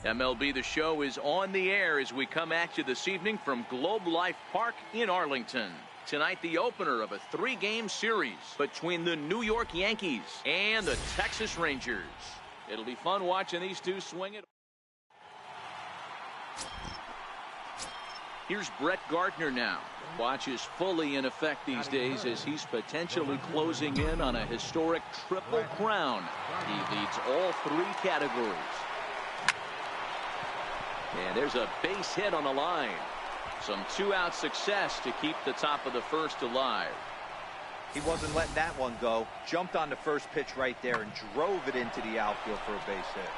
MLB The Show is on the air as we come at you this evening from Globe Life Park in Arlington. Tonight, the opener of a 3-game series between the New York Yankees and the Texas Rangers. It'll be fun watching these two swing it. Here's Brett Gardner now. Watch is fully in effect these days as he's potentially closing in on a historic triple crown. He leads all 3 categories. And there's a base hit on the line. Some 2-out success to keep the top of the first alive. He wasn't letting that one go. Jumped on the first pitch right there and drove it into the outfield for a base hit.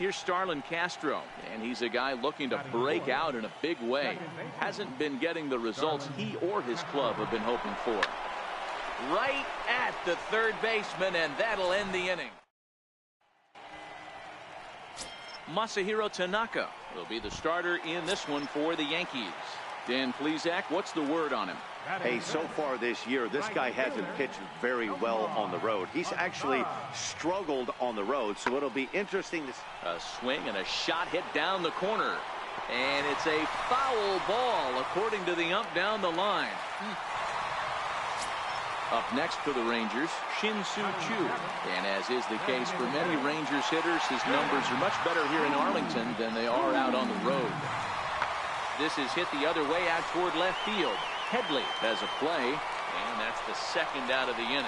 Here's Starlin Castro, and he's a guy looking to break out in a big way. Hasn't been getting the results he or his club have been hoping for. Right at the third baseman, and that'll end the inning. Masahiro Tanaka will be the starter in this one for the Yankees. Dan Plesac, what's the word on him? Hey, so far this year, this guy hasn't pitched very well on the road. He's actually struggled on the road, so it'll be interesting to see. A swing and a shot hit down the corner. And it's a foul ball, according to the ump down the line. Up next for the Rangers, Shin-Soo Choo. And as is the case for many Rangers hitters, his numbers are much better here in Arlington than they are out on the road. This is hit the other way out toward left field. Headley has a play, and that's the second out of the inning.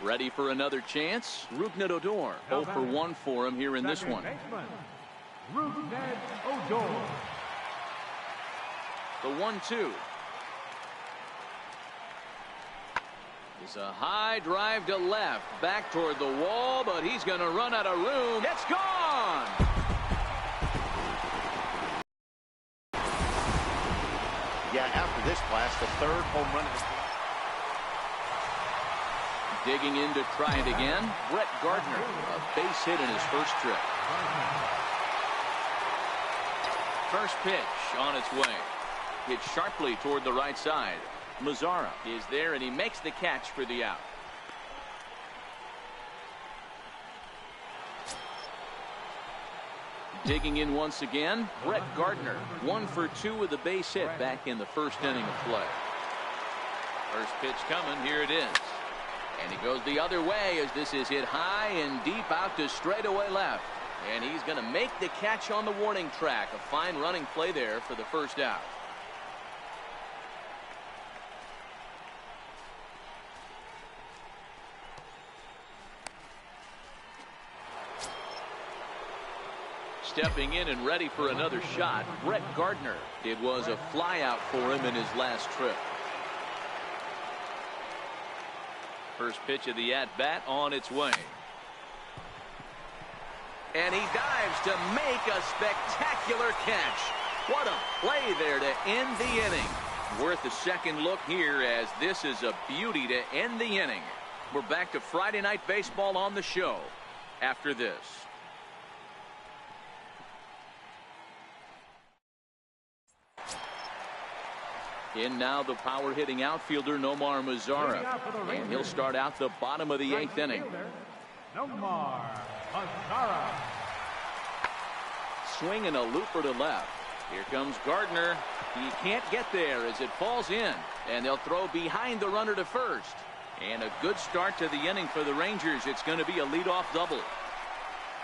Ready for another chance? Rougned Odor, 0 for 1 for him here in this one. Rougned Odor. The 1-2. It's a high drive to left, back toward the wall, but he's going to run out of room. It's gone! Yeah, after this blast, the 3rd home run of the season. Digging in to try it again, Brett Gardner, a base hit in his first trip. First pitch on its way. Hit sharply toward the right side. Mazzara is there, and he makes the catch for the out. Digging in once again, Brett Gardner, 1 for 2 with a base hit back in the first inning of play. First pitch coming, here it is. And he goes the other way as this is hit high and deep out to straightaway left. And he's going to make the catch on the warning track. A fine running play there for the first out. Stepping in and ready for another shot, Brett Gardner. It was a flyout for him in his last trip. First pitch of the at-bat on its way. And he dives to make a spectacular catch. What a play there to end the inning. Worth a second look here as this is a beauty to end the inning. We're back to Friday Night Baseball on the show after this. In now the power hitting outfielder Nomar Mazzara, and he'll start out the bottom of the 8th inning. Nomar Mazzara. Swing and a looper to left. Here comes Gardner. He can't get there as it falls in, and they'll throw behind the runner to first. And a good start to the inning for the Rangers. It's going to be a leadoff double.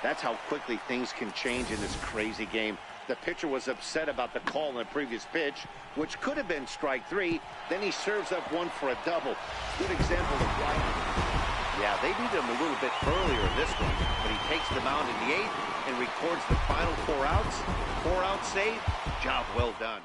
That's how quickly things can change in this crazy game. The pitcher was upset about the call in the previous pitch, which could have been strike 3. Then he serves up one for a double. Good example of why. Yeah, they needed him a little bit earlier in this one, but he takes the mound in the 8th and records the final 4 outs. 4-out save. Job well done.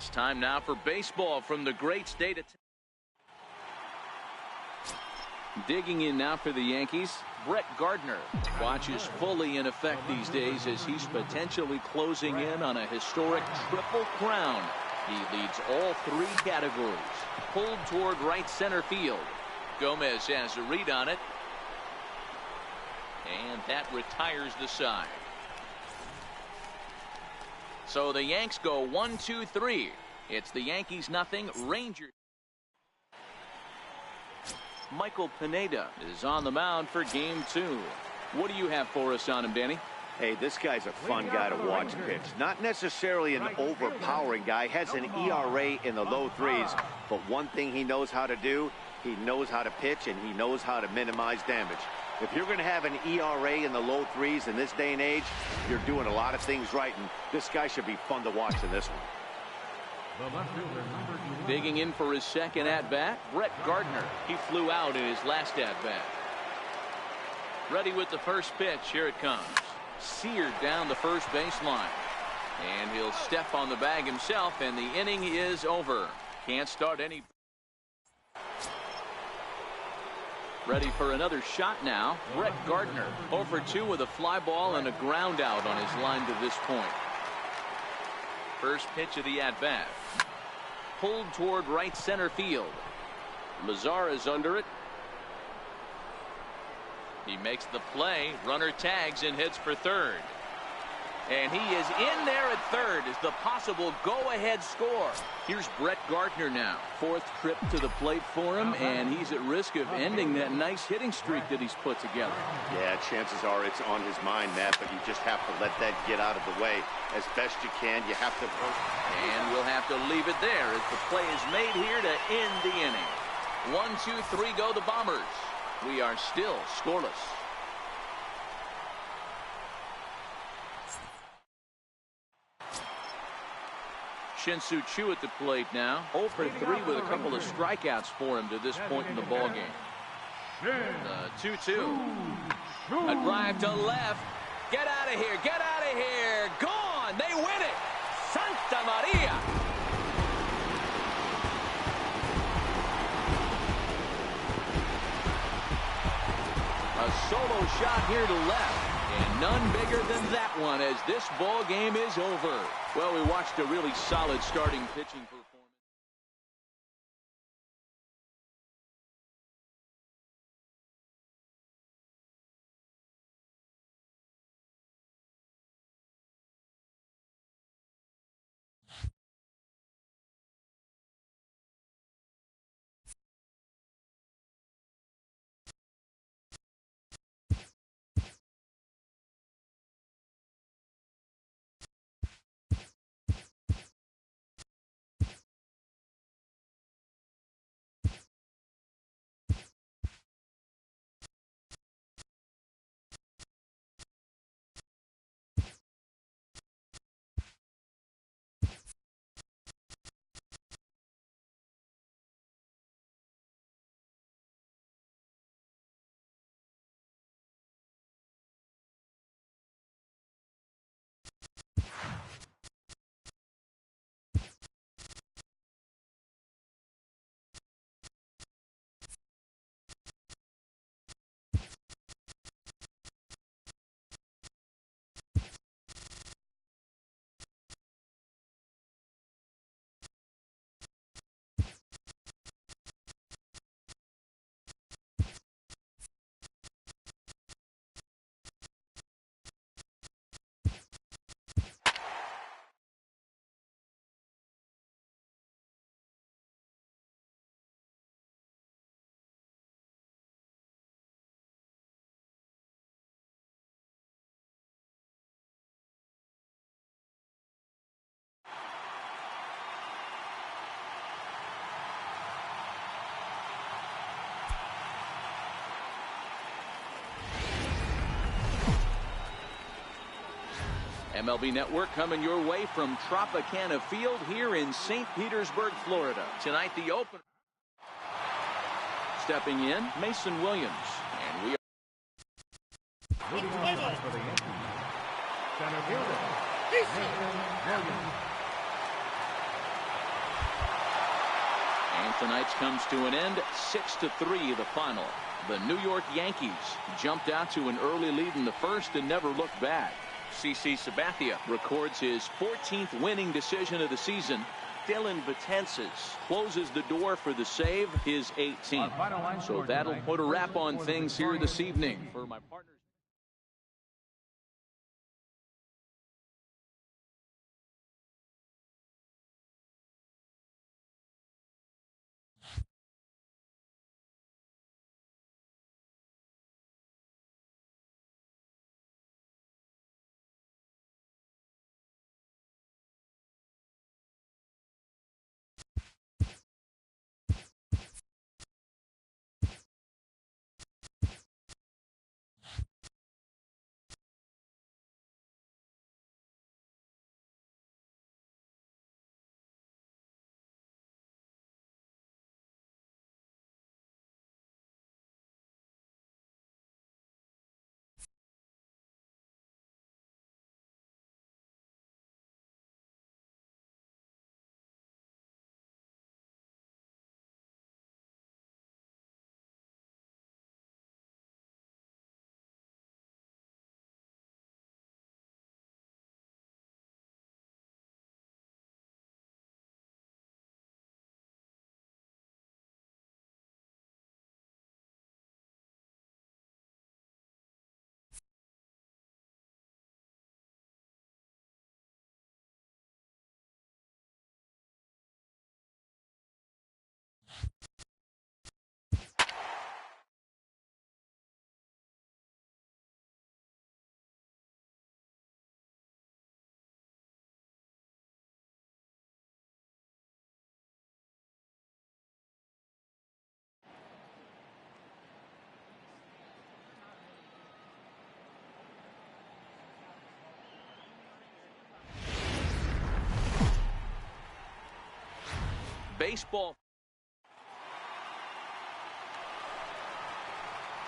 It's time now for baseball from the great state of digging in now for the Yankees. Brett Gardner watches fully in effect these days as he's potentially closing in on a historic triple crown. He leads all three categories. Pulled toward right center field. Gomez has a read on it. And that retires the side. So the Yanks go 1-2-3. It's the Yankees nothing, Rangers. Michael Pineda is on the mound for game 2. What do you have for us on him, Danny? Hey, this guy's a fun guy to watch pitch. Not necessarily an overpowering guy. Has an ERA in the low 3s. But one thing he knows how to do, he knows how to pitch and he knows how to minimize damage. If you're going to have an ERA in the low 3s in this day and age, you're doing a lot of things right. And this guy should be fun to watch in this one. Digging in for his second at-bat, Brett Gardner. He flew out in his last at-bat. Ready with the first pitch. Here it comes. Seared down the first baseline. And he'll step on the bag himself, and the inning is over. Can't start any. Ready for another shot now. Brett Gardner 0 for 2 with a fly ball and a ground out on his line to this point. First pitch of the at-bat. Pulled toward right center field. Mazar is under it. He makes the play. Runner tags and heads for third. And he is in there at third as the possible go-ahead score. Here's Brett Gardner now. 4th trip to the plate for him, and he's at risk of ending that nice hitting streak that he's put together. Yeah, chances are it's on his mind, Matt, but you just have to let that get out of the way as best you can. You have to. And we'll have to leave it there as the play is made here to end the inning. 1-2-3 go the Bombers. We are still scoreless. Shin-Soo Choo at the plate now. 0 for 3 with a couple of strikeouts for him to this point in the ballgame. The 2-2. A drive to left. Get out of here. Get out of here. Gone. They win it. Santa Maria. A solo shot here to left. And none bigger than that one as this ball game is over. Well, we watched a really solid starting pitching performance. MLB Network coming your way from Tropicana Field here in St. Petersburg, Florida. Tonight, the opener. Stepping in, Mason Williams. And we are. Moving on for the Yankees. Center fielder, Mason Williams. tonight's comes to an end. 6-3 the final. The New York Yankees jumped out to an early lead in the first and never looked back. CC Sabathia records his 14th winning decision of the season. Dylan Betances closes the door for the save, his 18th. So that'll put a wrap on things here this evening. For my partners. Baseball.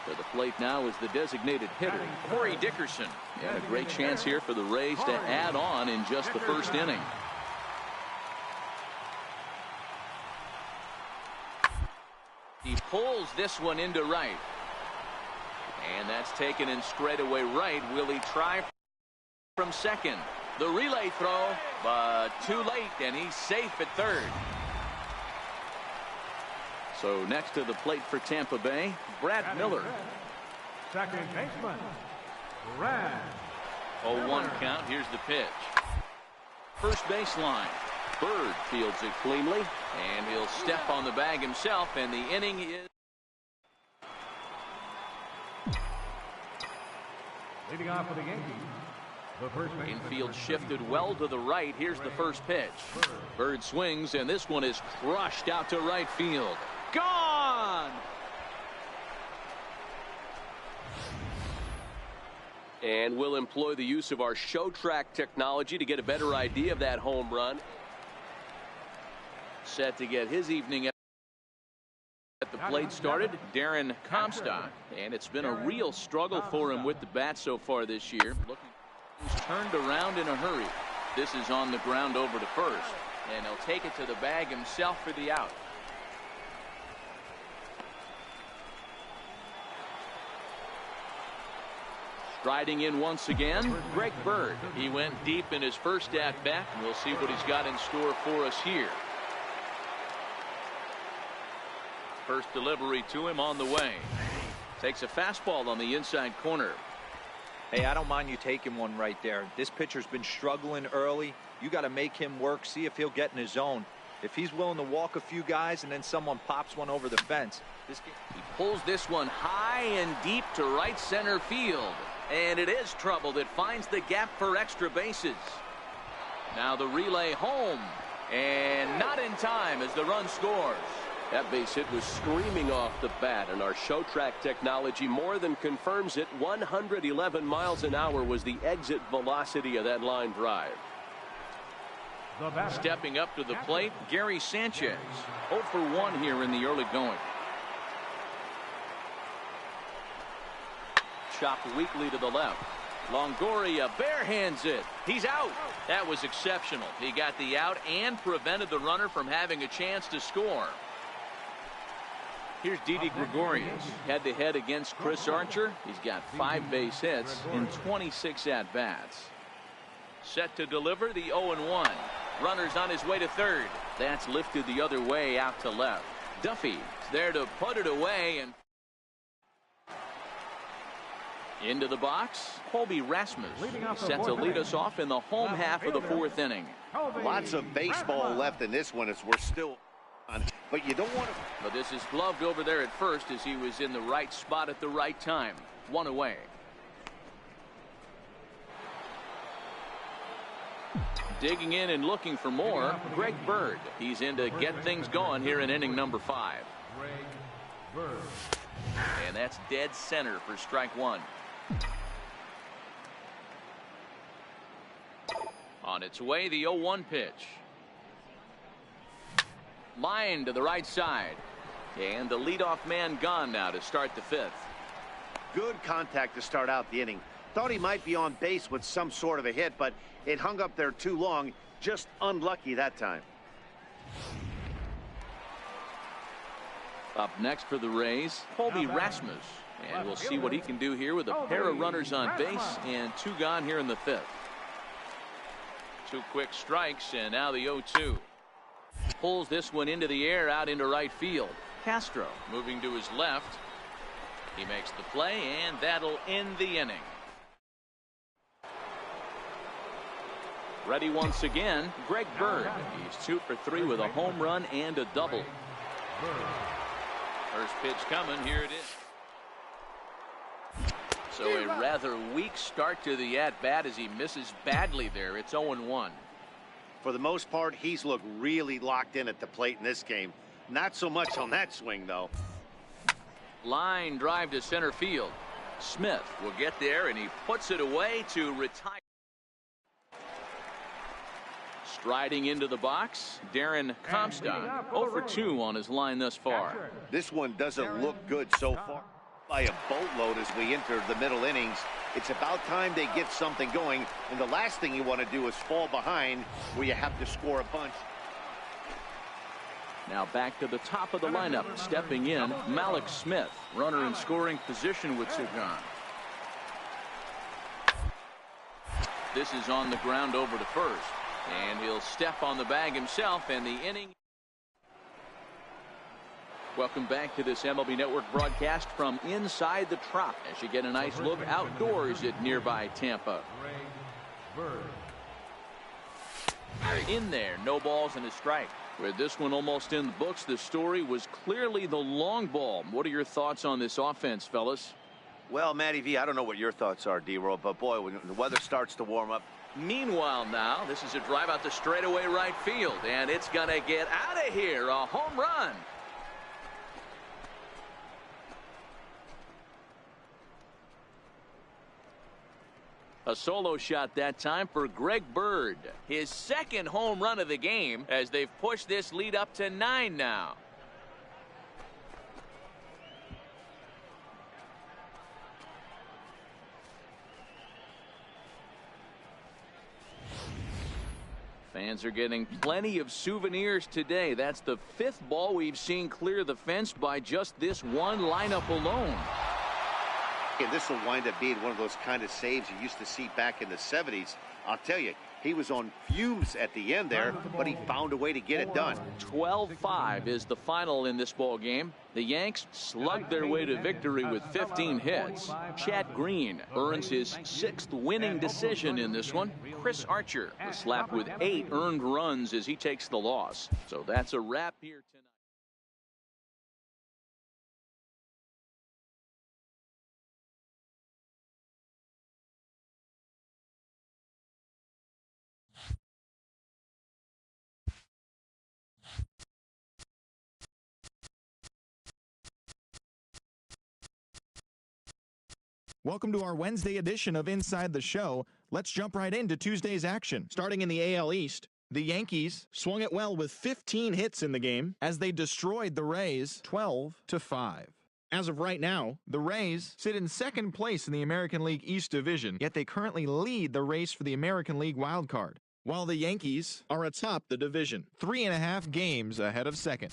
To the plate now is the designated hitter, Corey Dickerson. And a great chance here for the Rays to add on in just the first inning. He pulls this one into right. And that's taken in straightaway right. Will he try from second? The relay throw, but too late, and he's safe at third. So next to the plate for Tampa Bay, Brad Miller. Second baseman, Brad. 0-1 count. Here's the pitch. First baseline. Bird fields it cleanly, and he'll step on the bag himself, and the inning is. Leading off for the Yankees, the first baseman. Infield shifted well to the right. Here's the first pitch. Bird swings, and this one is crushed out to right field. Gone! And we'll employ the use of our show track technology to get a better idea of that home run. Set to get his evening at the plate started, Darren Comstock. And it's been a real struggle for him with the bat so far this year. He's turned around in a hurry. This is on the ground over to first. And he'll take it to the bag himself for the out. Striding in once again, Greg Bird. He went deep in his first at-bat, and we'll see what he's got in store for us here. First delivery to him on the way. Takes a fastball on the inside corner. Hey, I don't mind you taking one right there. This pitcher's been struggling early. You got to make him work, see if he'll get in his zone. If he's willing to walk a few guys and then someone pops one over the fence. He pulls this one high and deep to right center field. And it is trouble that finds the gap for extra bases. Now the relay home. And not in time as the run scores. That base hit was screaming off the bat, and our show track technology more than confirms it. 111 miles an hour was the exit velocity of that line drive. Stepping up to the plate, Gary Sanchez. 0 for 1 here in the early going. Chopped weakly to the left. Longoria barehands it. He's out. That was exceptional. He got the out and prevented the runner from having a chance to score. Here's Didi Gregorius, head-to-head against Chris Archer. He's got 5 base hits in 26 at-bats. Set to deliver the 0-1. Runner's on his way to third. That's lifted the other way out to left. Duffy's there to put it away, and into the box, Colby Rasmus set to lead us off in the home half of the 4th inning. Lots of baseball left in this one as we're still on, but you don't want to. But this is gloved over there at first as he was in the right spot at the right time. 1 away. Digging in and looking for more, Greg Bird. He's in to get things going here in inning number 5. And that's dead center for strike 1. On its way, the 0-1 pitch. Line to the right side. And the leadoff man gone now to start the 5th. Good contact to start out the inning. Thought he might be on base with some sort of a hit, but it hung up there too long. Just unlucky that time. Up next for the Rays, Colby Rasmus. And we'll see what he can do here with a pair of runners on base and 2 gone here in the 5th. 2 quick strikes, and now the 0-2. Pulls this one into the air out into right field. Castro moving to his left. He makes the play, and that'll end the inning. Ready once again, Greg Bird. He's 2 for 3 with a home run and a double. First pitch coming. Here it is. So a rather weak start to the at-bat as he misses badly there. It's 0-1. For the most part, he's looked really locked in at the plate in this game. Not so much on that swing, though. Line drive to center field. Smith will get there, and he puts it away to retire. Striding into the box, Darren Comstock, 0 for 2 on his line thus far. This one doesn't look good so far. By a boatload as we enter the middle innings. It's about time they get something going, and the last thing you want to do is fall behind where you have to score a bunch. Now back to the top of the lineup, stepping in, Malik Smith, runner in scoring position with 2 gone. This is on the ground over to first. And he'll step on the bag himself, and the inning. Welcome back to this MLB Network broadcast from inside the Trop as you get a nice look outdoors at nearby Tampa. In there, no balls and a strike. With this one almost in the books, the story was clearly the long ball. What are your thoughts on this offense, fellas? Well, Matty V, I don't know what your thoughts are, D-Roll, but boy, when the weather starts to warm up. Meanwhile now, this is a drive out to straightaway right field, and it's going to get out of here. A home run. A solo shot that time for Greg Bird. His 2nd home run of the game as they've pushed this lead up to 9 now. Fans are getting plenty of souvenirs today. That's the 5th ball we've seen clear the fence by just this one lineup alone. And this will wind up being one of those kind of saves you used to see back in the 70s. I'll tell you, he was on fumes at the end there, but he found a way to get it done. 12-5 is the final in this ball game. The Yanks slugged their way to victory with 15 hits. Chad Green earns his 6th winning decision in this one. Chris Archer was slapped with 8 earned runs as he takes the loss. So that's a wrap here tonight. Welcome to our Wednesday edition of Inside the Show. Let's jump right into Tuesday's action. Starting in the AL East, the Yankees swung it well with 15 hits in the game as they destroyed the Rays 12-5. As of right now, the Rays sit in 2nd place in the American League East Division, yet they currently lead the race for the American League wildcard, while the Yankees are atop the division, 3.5 games ahead of 2nd.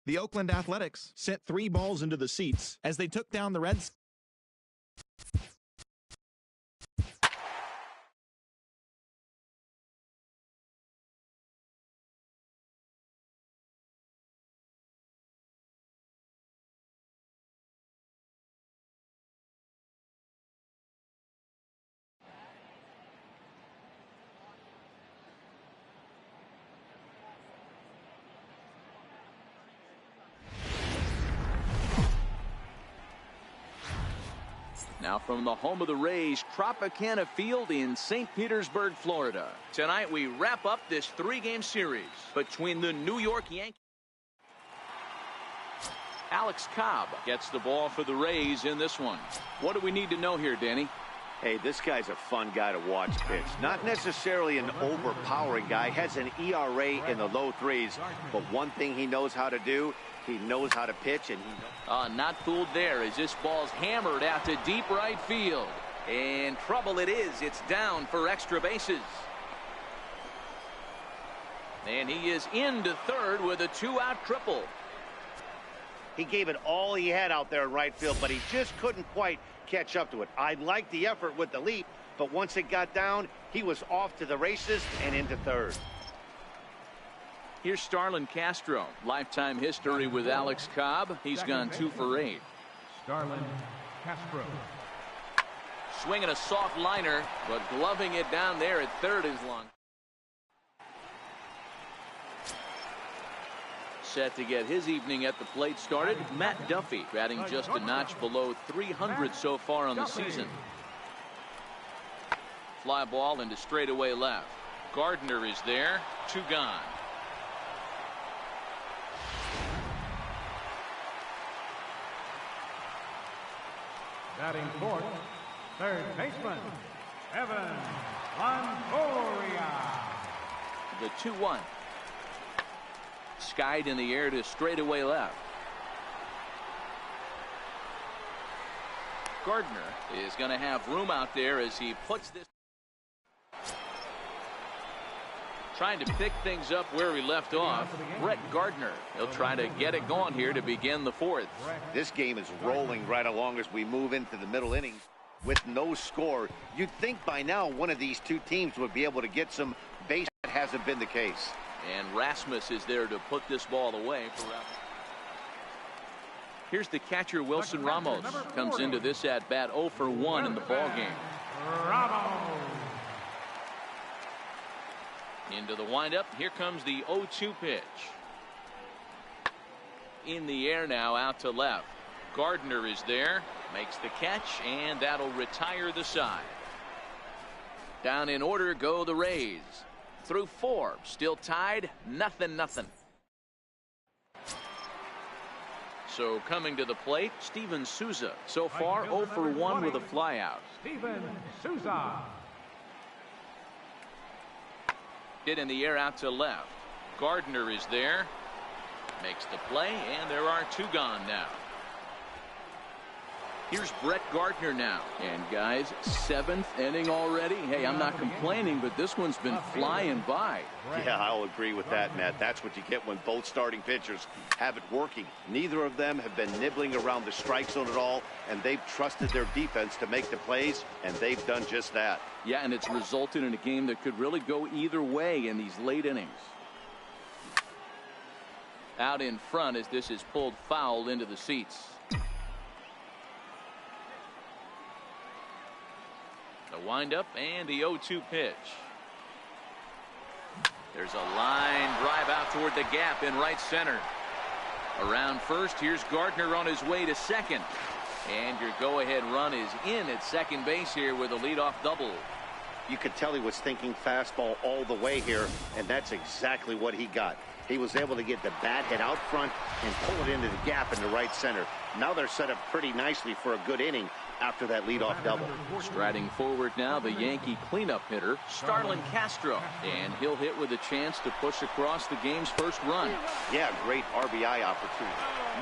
The Oakland Athletics sent 3 balls into the seats as they took down the Reds. Now from the home of the Rays, Tropicana Field in St. Petersburg, Florida. Tonight we wrap up this 3-game series between the New York Yankees. Alex Cobb gets the ball for the Rays in this one. What do we need to know here, Danny? Hey, this guy's a fun guy to watch pitch. Not necessarily an overpowering guy. Has an ERA in the low 3s. But one thing he knows how to do, he knows how to pitch, and not fooled there as this ball's hammered out to deep right field. And trouble it is. It's down for extra bases. And he is into third with a 2-out triple. he gave it all he had out there in right field, but he just couldn't quite catch up to it. I liked the effort with the leap, but once it got down, he was off to the races and into third. Here's Starlin Castro. Lifetime history with Alex Cobb. He's gone 2 for 8. Starlin Castro. Swinging a soft liner, but gloving it down there at third is long. Set to get his evening at the plate started. Matt Duffy batting just a notch below 300 so far on the season. Fly ball into straightaway left. Gardner is there. 2 gone. Batting fourth, third baseman, Evan Longoria. The 2-1. Skied in the air to straightaway left. Gardner is going to have room out there as he puts this. Trying to pick things up where he left off. Brett Gardner. He'll try to get it going here to begin the 4th. This game is rolling right along as we move into the middle innings. With no score, you'd think by now one of these two teams would be able to get some base. That hasn't been the case. And Rasmus is there to put this ball away for Ramos. Here's the catcher, Wilson Ramos. Comes into this at bat 0 for 1 in the ball game. Ramos. Into the windup. Here comes the 0-2 pitch. In the air now, out to left. Gardner is there. Makes the catch, and that'll retire the side. Down in order go the Rays. Through 4. Still tied. 0-0. So coming to the plate, Steven Souza. So far 0 for 1 with a flyout. Steven Souza. Hit in the air out to left. Gardner is there. Makes the play, and there are 2 gone now. Here's Brett Gardner now. And guys, 7th inning already. Hey, I'm not complaining, but this one's been flying by. Yeah, I'll agree with that, Matt. That's what you get when both starting pitchers have it working. Neither of them have been nibbling around the strike zone at all, and they've trusted their defense to make the plays, and they've done just that. Yeah, and it's resulted in a game that could really go either way in these late innings. Out in front as this is pulled foul into the seats. The windup and the 0-2 pitch. There's a line drive out toward the gap in right center. Around first, here's Gardner on his way to second. And your go-ahead run is in at second base here with a leadoff double. You could tell he was thinking fastball all the way here, and that's exactly what he got. He was able to get the bat head out front and pull it into the gap in the right center. Now they're set up pretty nicely for a good inning after that leadoff double. Striding forward now, the Yankee cleanup hitter, Starlin Castro. And he'll hit with a chance to push across the game's first run. Yeah, great RBI opportunity.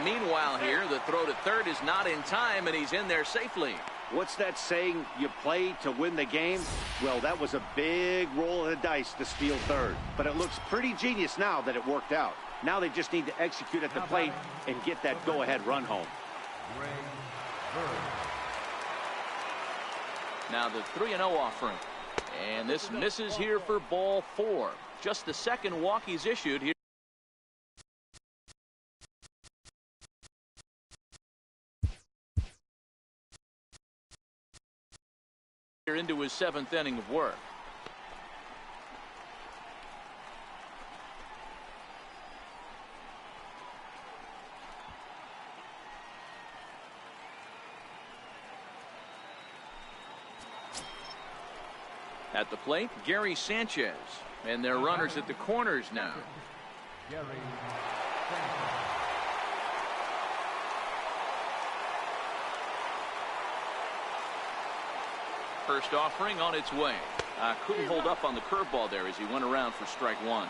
Meanwhile here, the throw to third is not in time, and he's in there safely. What's that saying? You play to win the game? Well, that was a big roll of the dice to steal third. But it looks pretty genius now that it worked out. Now they just need to execute at the plate and get that go-ahead run home. Now the 3-0 offering. And this misses here for ball 4. Just the second walk he's issued here. Into his 7th inning of work. At the plate, Gary Sanchez, and their runners at the corners now. Gary Sanchez. First offering on its way. Couldn't hold up on the curveball there as he went around for strike 1.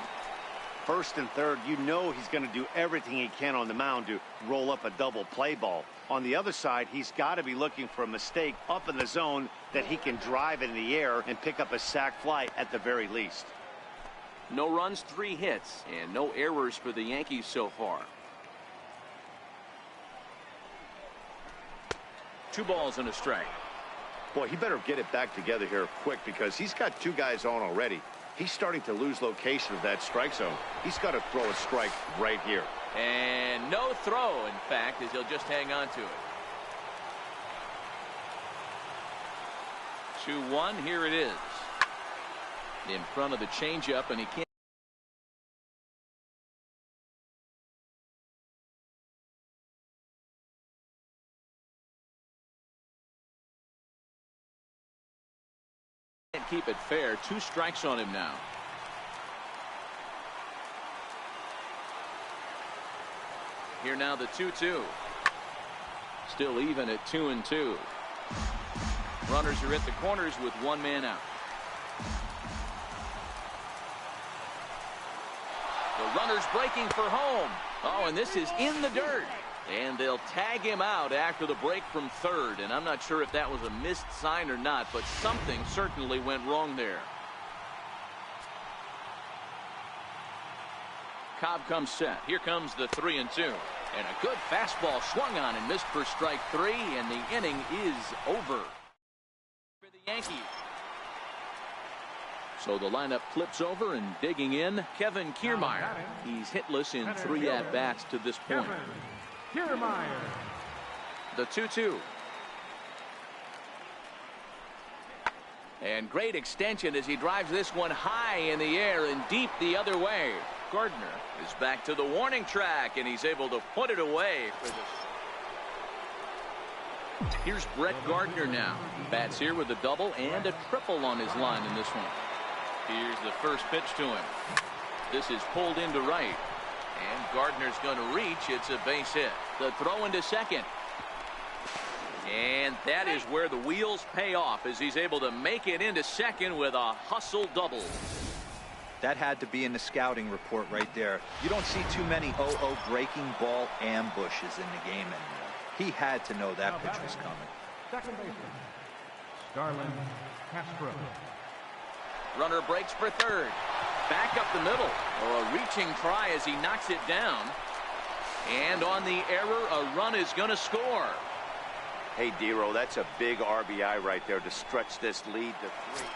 First and third, you know he's going to do everything he can on the mound to roll up a double play ball. On the other side, he's got to be looking for a mistake up in the zone that he can drive in the air and pick up a sac fly at the very least. No runs, 3 hits, and no errors for the Yankees so far. 2 balls and a strike. Boy, he better get it back together here quick because he's got 2 guys on already. He's starting to lose location of that strike zone. He's got to throw a strike right here. And no throw, in fact, as he'll just hang on to it. 2-1, here it is. In front of the changeup, and he can't. Keep it fair. 2 strikes on him now. Here now the 2-2. Still even at 2-2. Runners are at the corners with 1 man out. The runner's breaking for home. Oh, and this is in the dirt. And they'll tag him out after the break from third. And I'm not sure if that was a missed sign or not, but something certainly went wrong there. Cobb comes set. Here comes the 3-2. And a good fastball swung on and missed for strike 3. And the inning is over for the Yankees. So the lineup flips over, and digging in, Kevin Kiermaier. He's hitless in 3 at-bats to this point. Kiermaier. The 2-2. And great extension as he drives this one high in the air and deep the other way. Gardner is back to the warning track, and he's able to put it away for the. Here's Brett Gardner now. Bats here with a double and a triple on his line in this one. Here's the first pitch to him. This is pulled into right. And Gardner's going to reach. It's a base hit. The throw into second. And that is where the wheels pay off as he's able to make it into second with a hustle double. That had to be in the scouting report right there. You don't see too many 0-0 breaking ball ambushes in the game anymore. He had to know that pitch was coming. Second baseman, Starlin Castro. Runner breaks for third. Back up the middle. A reaching try as he knocks it down. And on the error, a run is going to score. Hey, Dero, that's a big RBI right there to stretch this lead to 3.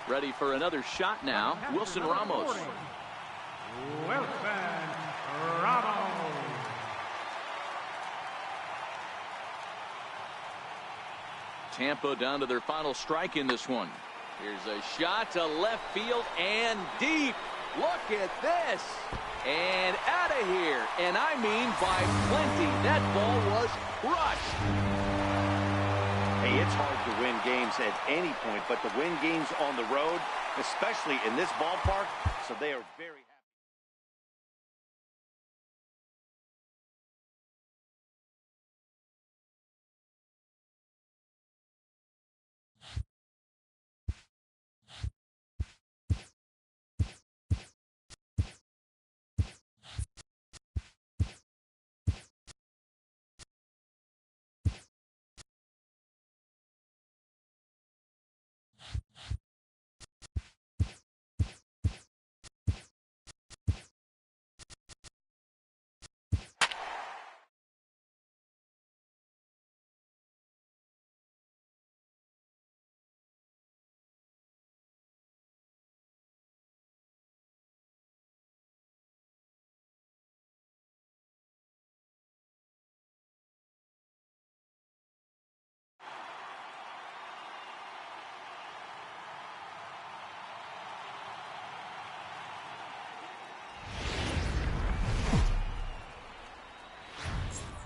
Ready for another shot now. Wilson Ramos. Wilson Ramos. Tampa down to their final strike in this one. Here's a shot to left field and deep. Look at this. And out of here. And I mean by plenty. That ball was crushed. Hey, it's hard to win games at any point, but to win games on the road, especially in this ballpark, so they are very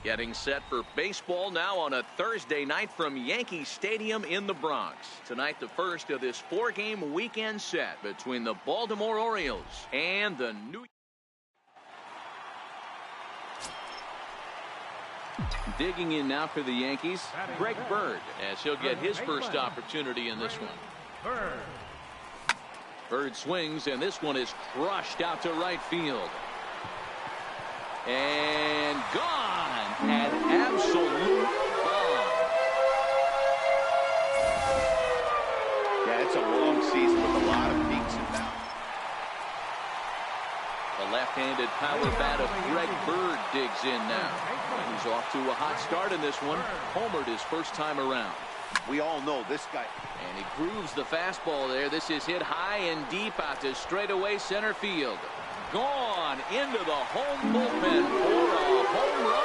Getting set for baseball now on a Thursday night from Yankee Stadium in the Bronx. Tonight, the first of this 4-game weekend set between the Baltimore Orioles and the New. Digging in now for the Yankees, Greg Bird, as he'll get his first opportunity in this one. Bird swings, and this one is crushed out to right field. And gone. An absolute bomb. Yeah, it's a long season with a lot of peaks and valleys. The left-handed power bat of Greg Bird digs in now. And he's off to a hot start in this one. Homered his first time around. We all know this guy. And he grooves the fastball there. This is hit high and deep out to straightaway center field. Gone into the home bullpen for a home run.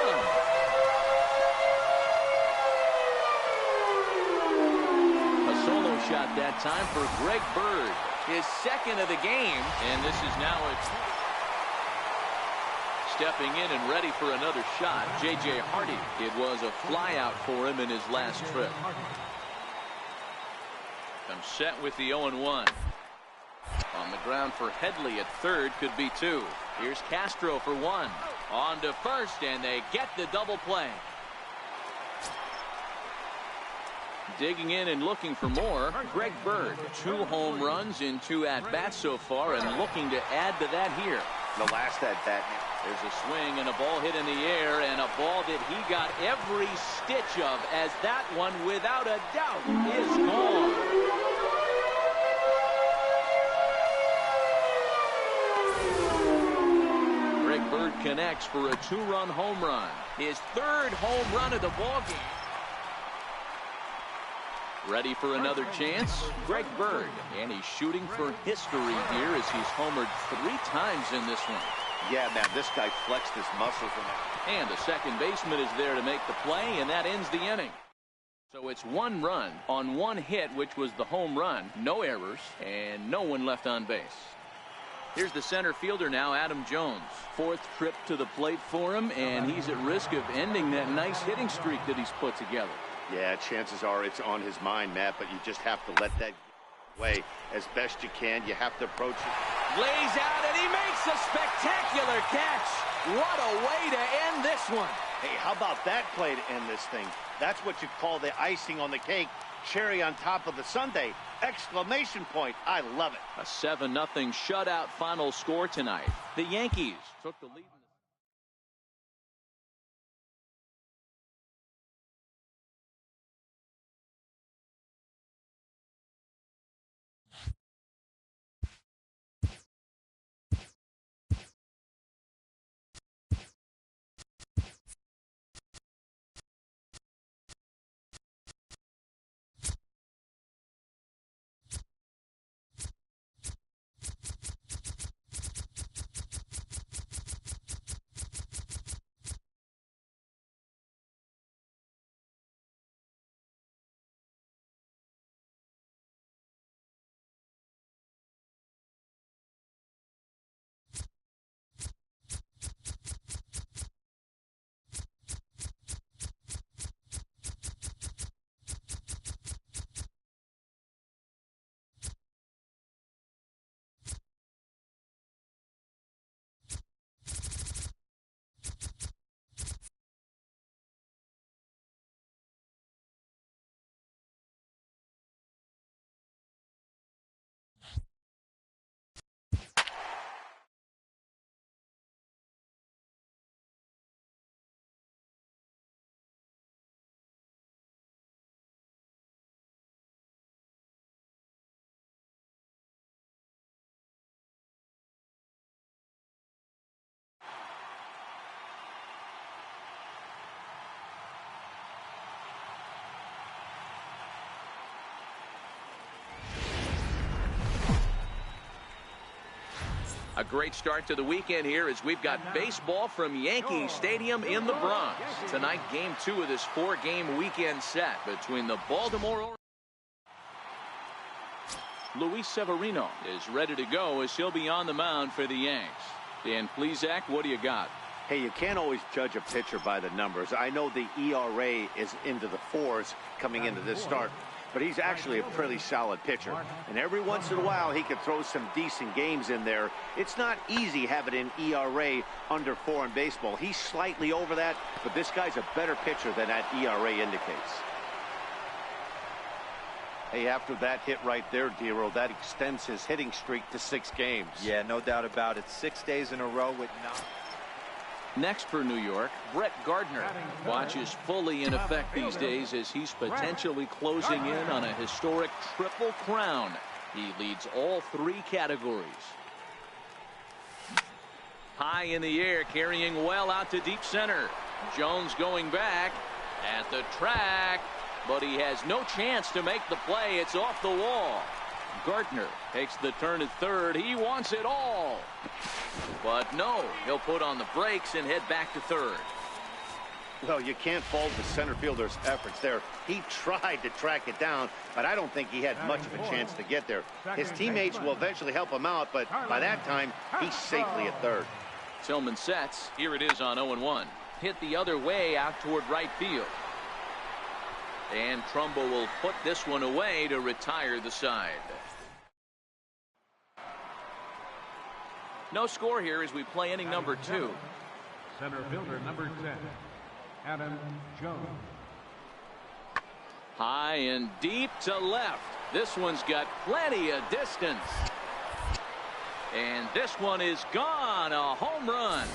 A solo shot that time for Greg Bird. His second of the game. And this is now a... Stepping in and ready for another shot, J.J. Hardy. It was a flyout for him in his last trip. Comes set with the 0-1. On the ground for Headley at third, could be 2. Here's Castro for 1. On to first, and they get the double play. Digging in and looking for more, Greg Bird. 2 home runs in 2 at-bats so far, and looking to add to that here. The last at-bat. There's a swing and a ball hit in the air, and a ball that he got every stitch of, as that one, without a doubt, is gone. Greg Bird connects for a 2-run home run. His 3rd home run of the ballgame. Ready for another chance? Greg Bird. And he's shooting for history here as he's homered 3 times in this one. Yeah, man, this guy flexed his muscles in that. And the second baseman is there to make the play, and that ends the inning. So it's 1 run on 1 hit, which was the home run. No errors, and no one left on base. Here's the center fielder now, Adam Jones. 4th trip to the plate for him, and he's at risk of ending that nice hitting streak that he's put together. Yeah, chances are it's on his mind, Matt, but you just have to let that way as best you can. You have to approach it. Lays out, and he makes a spectacular catch. What a way to end this one. Hey, how about that play to end this thing? That's what you call the icing on the cake. Cherry on top of the sundae. Exclamation point. I love it. A 7-0 shutout final score tonight. The Yankees took the lead. A great start to the weekend here as we've got baseball from Yankee Stadium in the Bronx. Tonight, game 2 of this 4-game weekend set between the Baltimore Orioles. Luis Severino is ready to go as he'll be on the mound for the Yanks. Dan Plesac, what do you got? Hey, you can't always judge a pitcher by the numbers. I know the ERA is into the 4s coming into this start, but he's actually a pretty solid pitcher. And every once in a while, he could throw some decent games in there. It's not easy having an ERA under 4 in baseball. He's slightly over that, but this guy's a better pitcher than that ERA indicates. Hey, after that hit right there, Dero, that extends his hitting streak to 6 games. Yeah, no doubt about it. 6 days in a row with not. Next for New York, Brett Gardner. Watch is fully in effect these days as he's potentially closing in on a historic triple crown. He leads all 3 categories. High in the air, carrying well out to deep center. Jones going back at the track, but he has no chance to make the play. It's off the wall. Gardner takes the turn at third. He wants it all. But no, he'll put on the brakes and head back to third. Well, you can't fault the center fielder's efforts there. He tried to track it down, but I don't think he had much of a chance to get there. His teammates will eventually help him out, but by that time, he's safely at third. Tillman sets. Here it is on 0-1. Hit the other way out toward right field. And Trumbo will put this one away to retire the side. No score here as we play inning number 2. Center fielder number 10, Adam Jones. High and deep to left. This one's got plenty of distance. And this one is gone. A home run.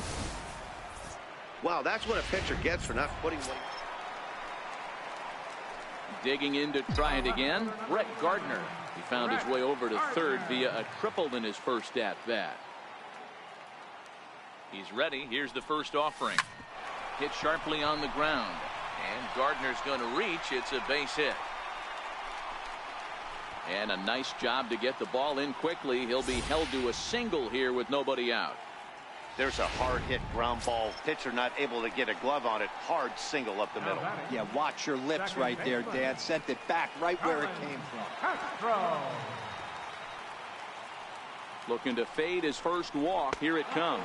Wow, that's what a pitcher gets for not putting one. Digging in to try it again, Brett Gardner. He found his way over to third via a triple in his first at bat. He's ready. Here's the first offering. Hit sharply on the ground. And Gardner's going to reach. It's a base hit. And a nice job to get the ball in quickly. He'll be held to a single here with nobody out. There's a hard hit ground ball. Pitcher not able to get a glove on it. Hard single up the middle. Yeah, watch your lips right there, Dan. Sent it back right where it came from. Looking to fade his first walk. Here it comes.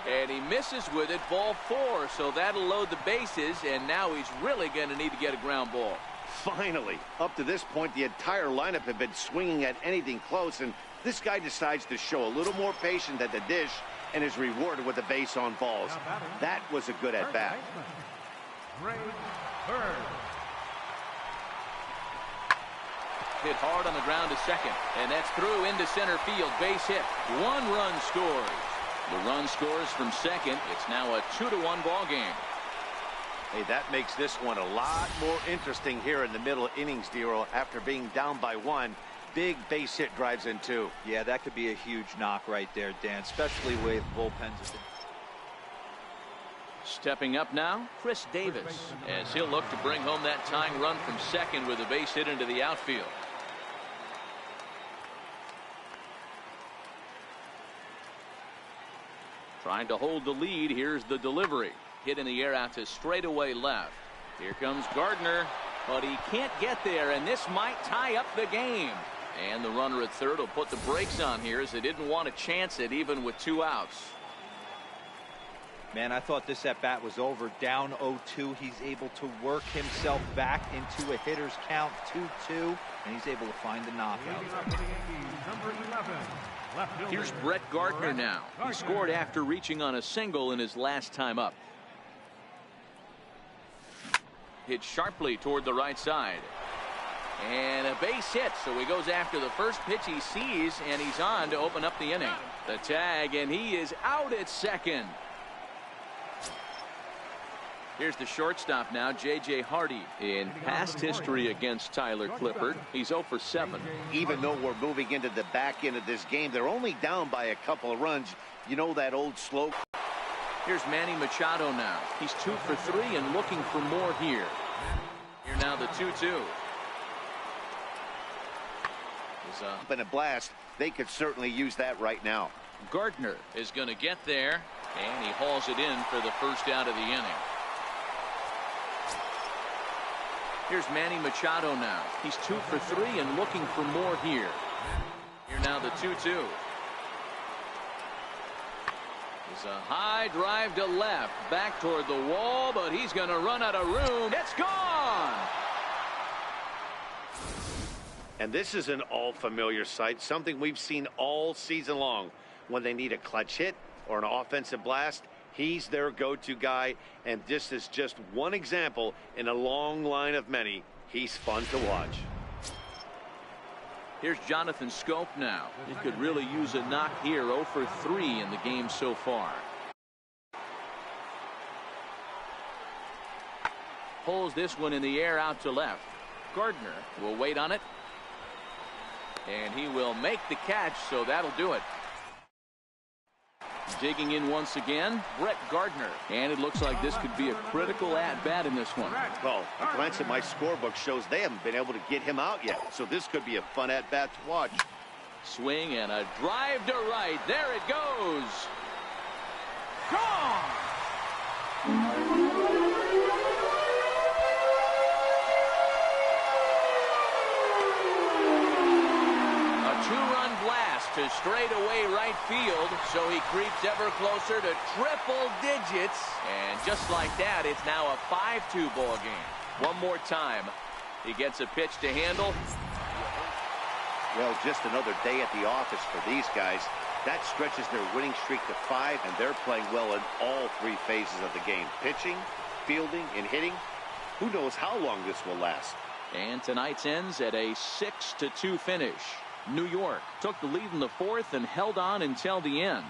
And he misses with it. Ball 4. So that'll load the bases. And now he's really going to need to get a ground ball. Finally, up to this point, the entire lineup had been swinging at anything close. And this guy decides to show a little more patience at the dish and is rewarded with a base on balls. That was a good at bat. Hit hard on the ground to second, and that's through into center field. Base hit. 1 run scores. The run scores from second. It's now a 2-1 ball game. Hey, that makes this one a lot more interesting here in the middle innings, Dero. After being down by 1, big base hit drives in 2. Yeah, that could be a huge knock right there, Dan, especially with bullpens. Stepping up now, Chris Davis, as he'll look to bring home that tying run from second with a base hit into the outfield. Trying to hold the lead. Here's the delivery. Hit in the air out to straightaway left. Here comes Gardner, but he can't get there, and this might tie up the game. And the runner at third will put the brakes on here as they didn't want to chance it even with 2 outs. Man, I thought this at bat was over. Down 0-2. He's able to work himself back into a hitter's count 2-2, and he's able to find the knockout. Here's Brett Gardner now. He scored after reaching on a single in his last time up. Hit sharply toward the right side. And a base hit, so he goes after the first pitch he sees, and he's on to open up the inning. The tag, and he is out at second. Here's the shortstop now, J.J. Hardy. In past history against Tyler Clippard, he's 0 for 7. Even though we're moving into the back end of this game, they're only down by a couple of runs. You know that old slope. Here's Manny Machado now. He's 2 for 3 and looking for more here. Here now the 2-2. Up in a blast. They could certainly use that right now. Gardner is going to get there, and he hauls it in for the first out of the inning. Here's Manny Machado now. He's 2 for 3 and looking for more here. Here now the 2-2. A high drive to left, back toward the wall, but he's going to run out of room. It's gone. And this is an all-familiar sight, something we've seen all season long. When they need a clutch hit or an offensive blast, he's their go-to guy, and this is just one example in a long line of many. He's fun to watch. Here's Jonathan Scope now. He could really use a knock here. 0 for 3 in the game so far. Pulls this one in the air out to left. Gardner will wait on it. And he will make the catch, so that'll do it. Digging in once again, Brett Gardner. And it looks like this could be a critical at-bat in this one. Well, a glance at my scorebook shows they haven't been able to get him out yet, so this could be a fun at-bat to watch. Swing and a drive to right. There it goes. Gone! Two-run blast to straightaway right field, so he creeps ever closer to triple digits, and just like that, it's now a 5-2 ball game. One more time, he gets a pitch to handle. Well, just another day at the office for these guys. That stretches their winning streak to 5, and they're playing well in all 3 phases of the game: pitching, fielding, and hitting. Who knows how long this will last? And tonight's ends at a 6-2 finish. New York took the lead in the 4th and held on until the end.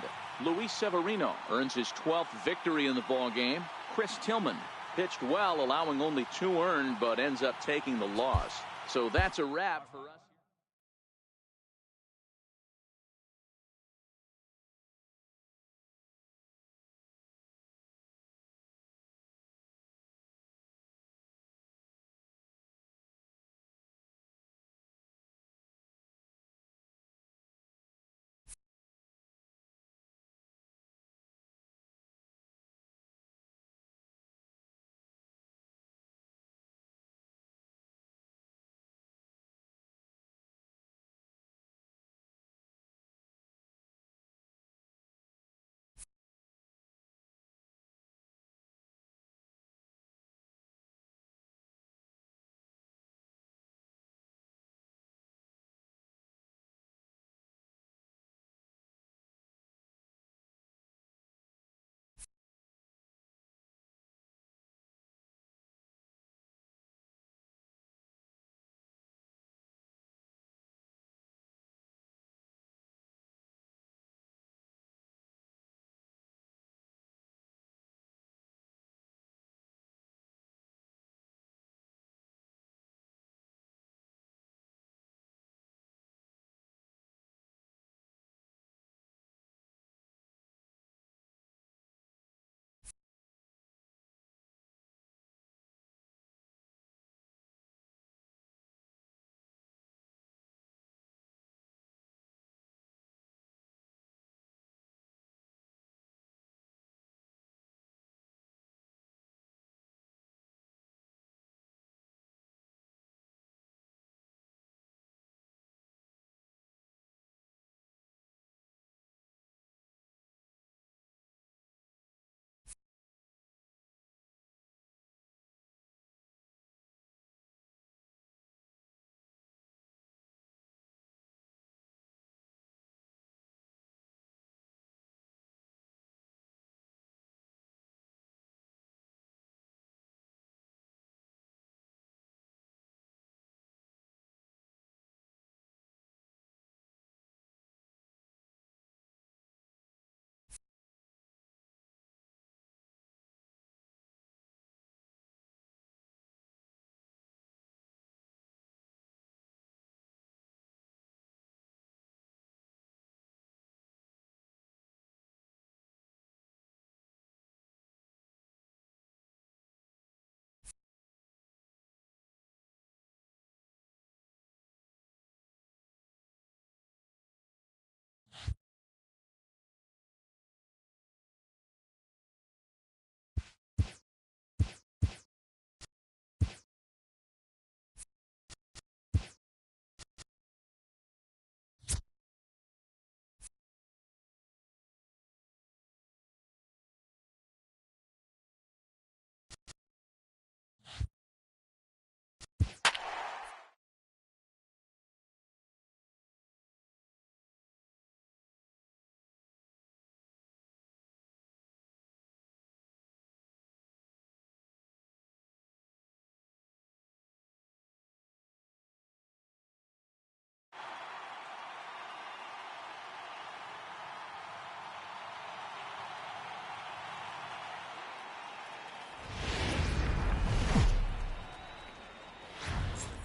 Luis Severino earns his 12th victory in the ball game. Chris Tillman pitched well, allowing only 2 earned, but ends up taking the loss. So that's a wrap for us.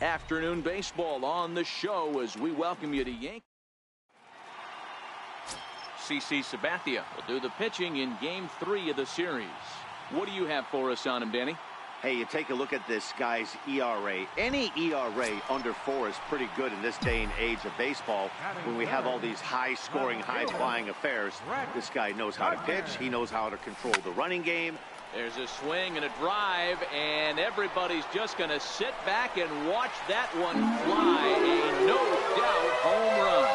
Afternoon baseball on the show as we welcome you to Yankee. CC Sabathia will do the pitching in Game 3 of the series. What do you have for us on him, Danny? Hey, you take a look at this guy's ERA. Any ERA under 4 is pretty good in this day and age of baseball when we have all these high-scoring, high-flying affairs. This guy knows how to pitch. He knows how to control the running game. There's a swing and a drive, and everybody's just going to sit back and watch that one fly. A no-doubt home run.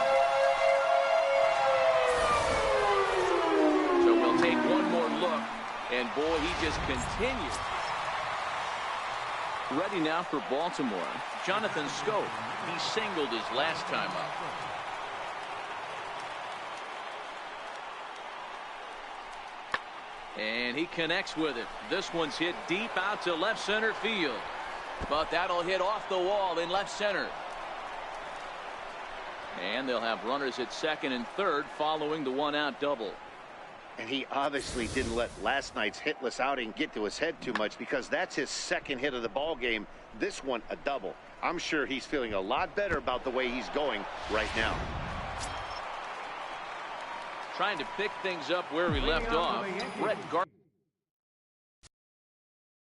So we'll take one more look, and boy, he just continues. Ready now for Baltimore. Jonathan Scope. He singled his last time up. And he connects with it. This one's hit deep out to left center field. But that'll hit off the wall in left center. And they'll have runners at second and third following the one-out double. And he obviously didn't let last night's hitless outing get to his head too much, because that's his second hit of the ball game. This one a double. I'm sure he's feeling a lot better about the way he's going right now. Trying to pick things up where he left off. Brett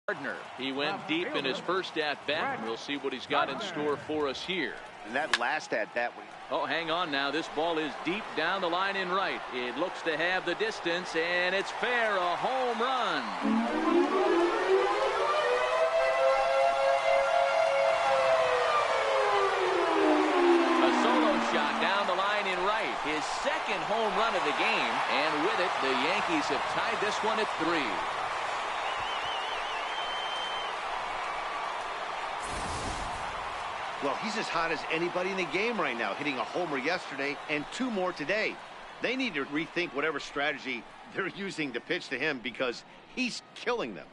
Gardner. He went deep in his first at-bat. We'll see what he's got in store for us here. And that last at-bat. Oh, hang on now. This ball is deep down the line in right. It looks to have the distance, and it's fair. A home run. A solo shot down the line in right. His second home run of the game, and with it, the Yankees have tied this one at 3. Well, he's as hot as anybody in the game right now, hitting a homer yesterday and 2 more today. They need to rethink whatever strategy they're using to pitch to him, because he's killing them.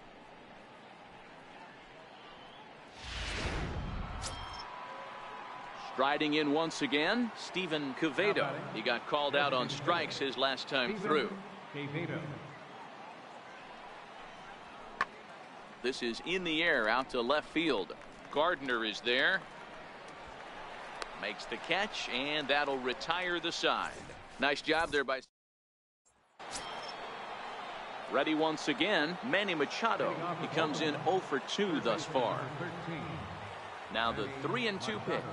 Striding in once again, Steven Quevedo. He got called out on strikes his last time through. This is in the air out to left field. Gardner is there. Makes the catch, and that'll retire the side. Nice job there by. Ready once again, Manny Machado. He comes in 0 for 2 thus far. Now the 3-2 pitch.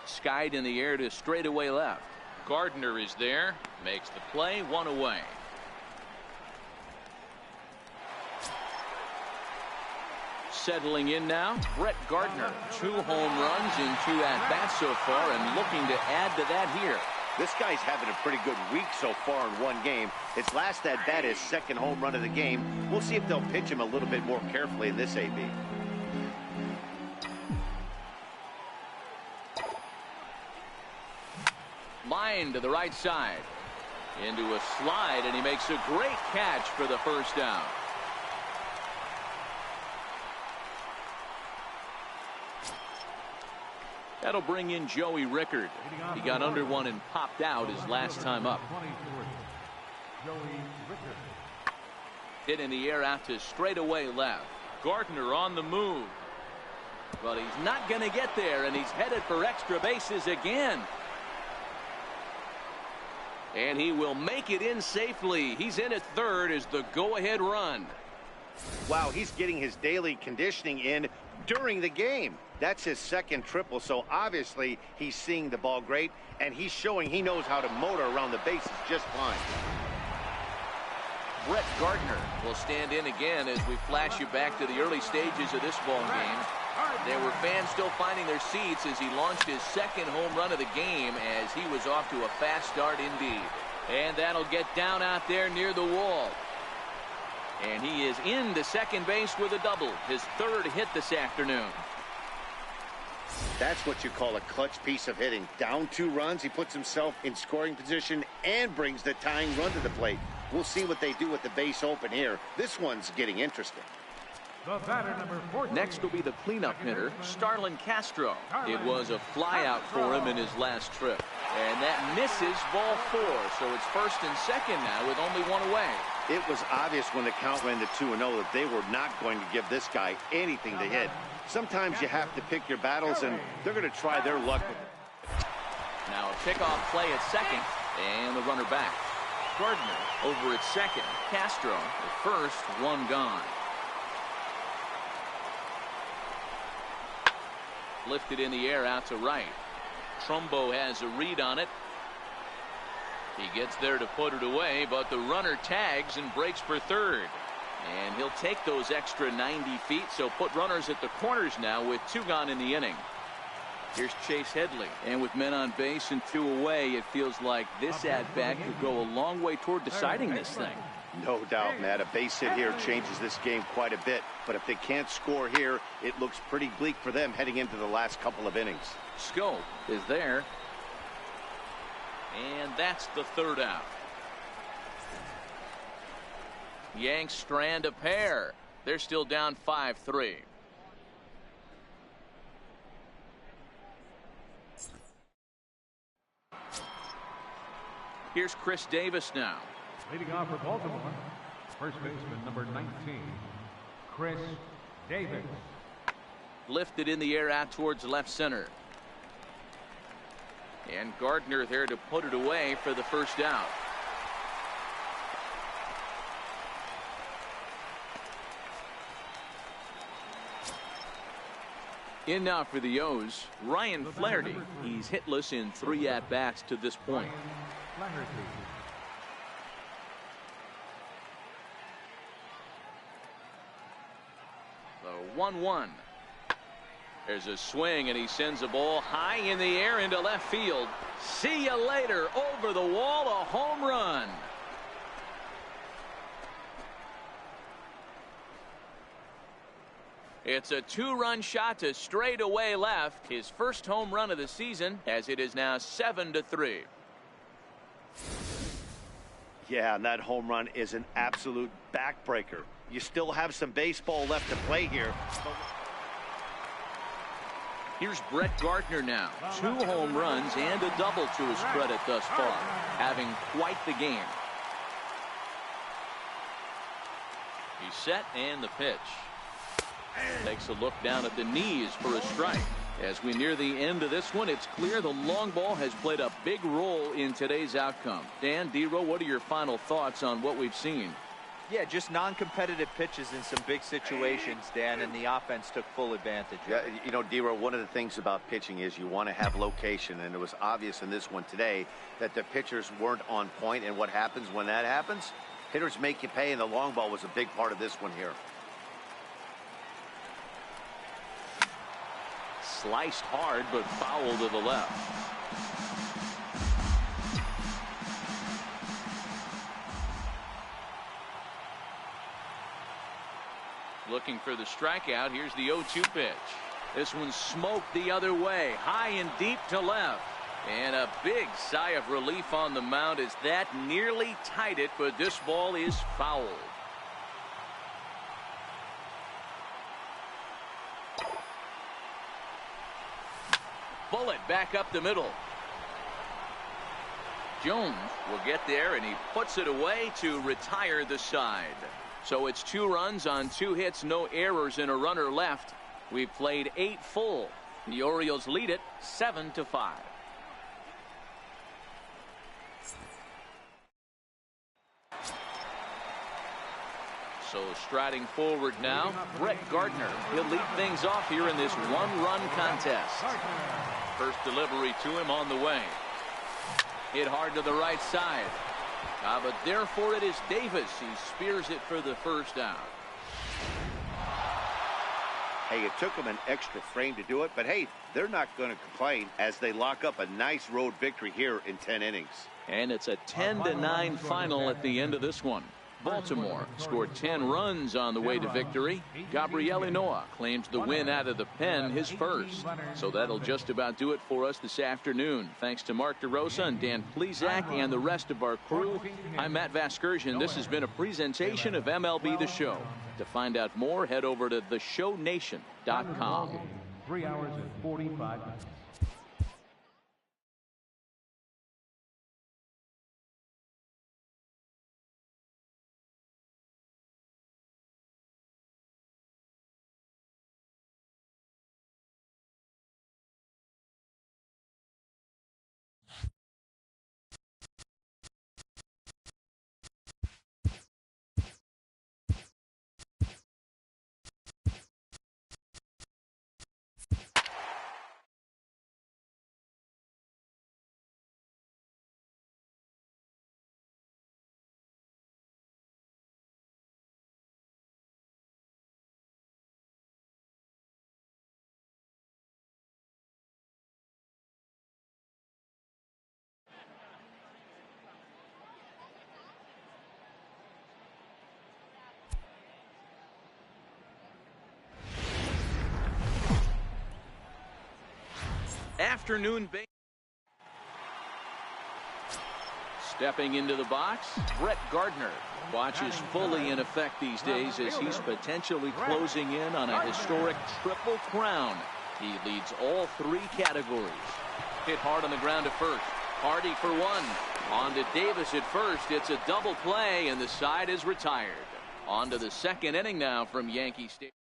Skied in the air to straightaway left. Gardner is there. Makes the play, 1 away. Settling in now, Brett Gardner. 2 home runs in 2 at-bats so far, and looking to add to that here. This guy's having a pretty good week so far in one game. His last at-bat, his second home run of the game. We'll see if they'll pitch him a little bit more carefully in this AB. Line to the right side. Into a slide, and he makes a great catch for the first down. That'll bring in Joey Rickard. He got under one and popped out his last time up. Hit in the air out to straightaway left. Gardner on the move. But he's not going to get there, and he's headed for extra bases again. And he will make it in safely. He's in at third as the go-ahead run. Wow, he's getting his daily conditioning in during the game. That's his second triple, so obviously he's seeing the ball great, and he's showing he knows how to motor around the bases just fine. Brett Gardner will stand in again as we flash you back to the early stages of this ball game. There were fans still finding their seats as he launched his second home run of the game, as he was off to a fast start indeed. And that'll get down out there near the wall. And he is into second base with a double, his third hit this afternoon. That's what you call a clutch piece of hitting. Down 2 runs, he puts himself in scoring position and brings the tying run to the plate. We'll see what they do with the base open here. This one's getting interesting. Next will be the cleanup hitter, Starlin Castro. It was a flyout for him in his last trip. And that misses ball 4, so it's first and second now with only 1 away. It was obvious when the count ran to 2-0 that they were not going to give this guy anything to hit. Sometimes you have to pick your battles, and they're going to try their luck with it. Now a pickoff play at second, and the runner back. Gardner over at second. Castro at first, one gone. Lifted in the air out to right. Trumbo has a read on it. He gets there to put it away, but the runner tags and breaks for third. And he'll take those extra 90 feet, so put runners at the corners now with 2 gone in the inning. Here's Chase Headley. And with men on base and 2 away, it feels like this at-bat could go a long way toward deciding this thing. No doubt, Matt. A base hit here changes this game quite a bit. But if they can't score here, it looks pretty bleak for them heading into the last couple of innings. Scope is there. And that's the third out. Yanks strand a pair. They're still down 5-3. Here's Chris Davis now. Leading off for Baltimore, first baseman number 19, Chris Davis. Lifted in the air out towards left center. And Gardner there to put it away for the first out. In now for the O's, Ryan Flaherty. He's hitless in 3 at-bats to this point. The 1-1. There's a swing, and he sends a ball high in the air into left field. See you later. Over the wall, a home run. It's a 2-run shot to straightaway left. His first home run of the season, as it is now 7-3. Yeah, and that home run is an absolute backbreaker. You still have some baseball left to play here. Here's Brett Gardner now. 2 home runs and a double to his credit thus far. Having quite the game. He's set, and the pitch. Takes a look down at the knees for a strike. As we near the end of this one, it's clear the long ball has played a big role in today's outcome. Dan, D-Row, what are your final thoughts on what we've seen? Yeah, just non-competitive pitches in some big situations, Dan, and the offense took full advantage. Yeah, you know, D-Row, one of the things about pitching is you want to have location, and it was obvious in this one today that the pitchers weren't on point, and what happens when that happens? Hitters make you pay, and the long ball was a big part of this one here. Sliced hard, but foul to the left. Looking for the strikeout. Here's the 0-2 pitch. This one smoked the other way, high and deep to left. And a big sigh of relief on the mound as that nearly tied it, but this ball is fouled. Bullet back up the middle. Jones will get there, and he puts it away to retire the side. So it's 2 runs on 2 hits, no errors, and a runner left. We've played 8 full. The Orioles lead it 7-5. So striding forward now, Brett Gardner. He'll lead things off here in this 1-run contest. First delivery to him on the way. Hit hard to the right side. But therefore it is Davis. He spears it for the first out. Hey, it took them an extra frame to do it, but hey, they're not going to complain as they lock up a nice road victory here in 10 innings. And it's a 10-9 final at the end of this one. Baltimore scored 10 runs on the way to victory. Gabriel Noah claims the win out of the pen, his first. So that'll just about do it for us this afternoon. Thanks to Mark DeRosa and Dan Plesac and the rest of our crew. I'm Matt Vasgersian. This has been a presentation of MLB The Show. To find out more, head over to theshownation.com. 3 hours and 45 minutes. afternoon baseball. Stepping into the box, Brett Gardner. Watch is fully in effect these days as he's potentially closing in on a historic triple crown. He leads all 3 categories. Hit hard on the ground to first. Hardy for 1. On to Davis at first. It's a double play, and the side is retired. On to the second inning now from Yankee Stadium.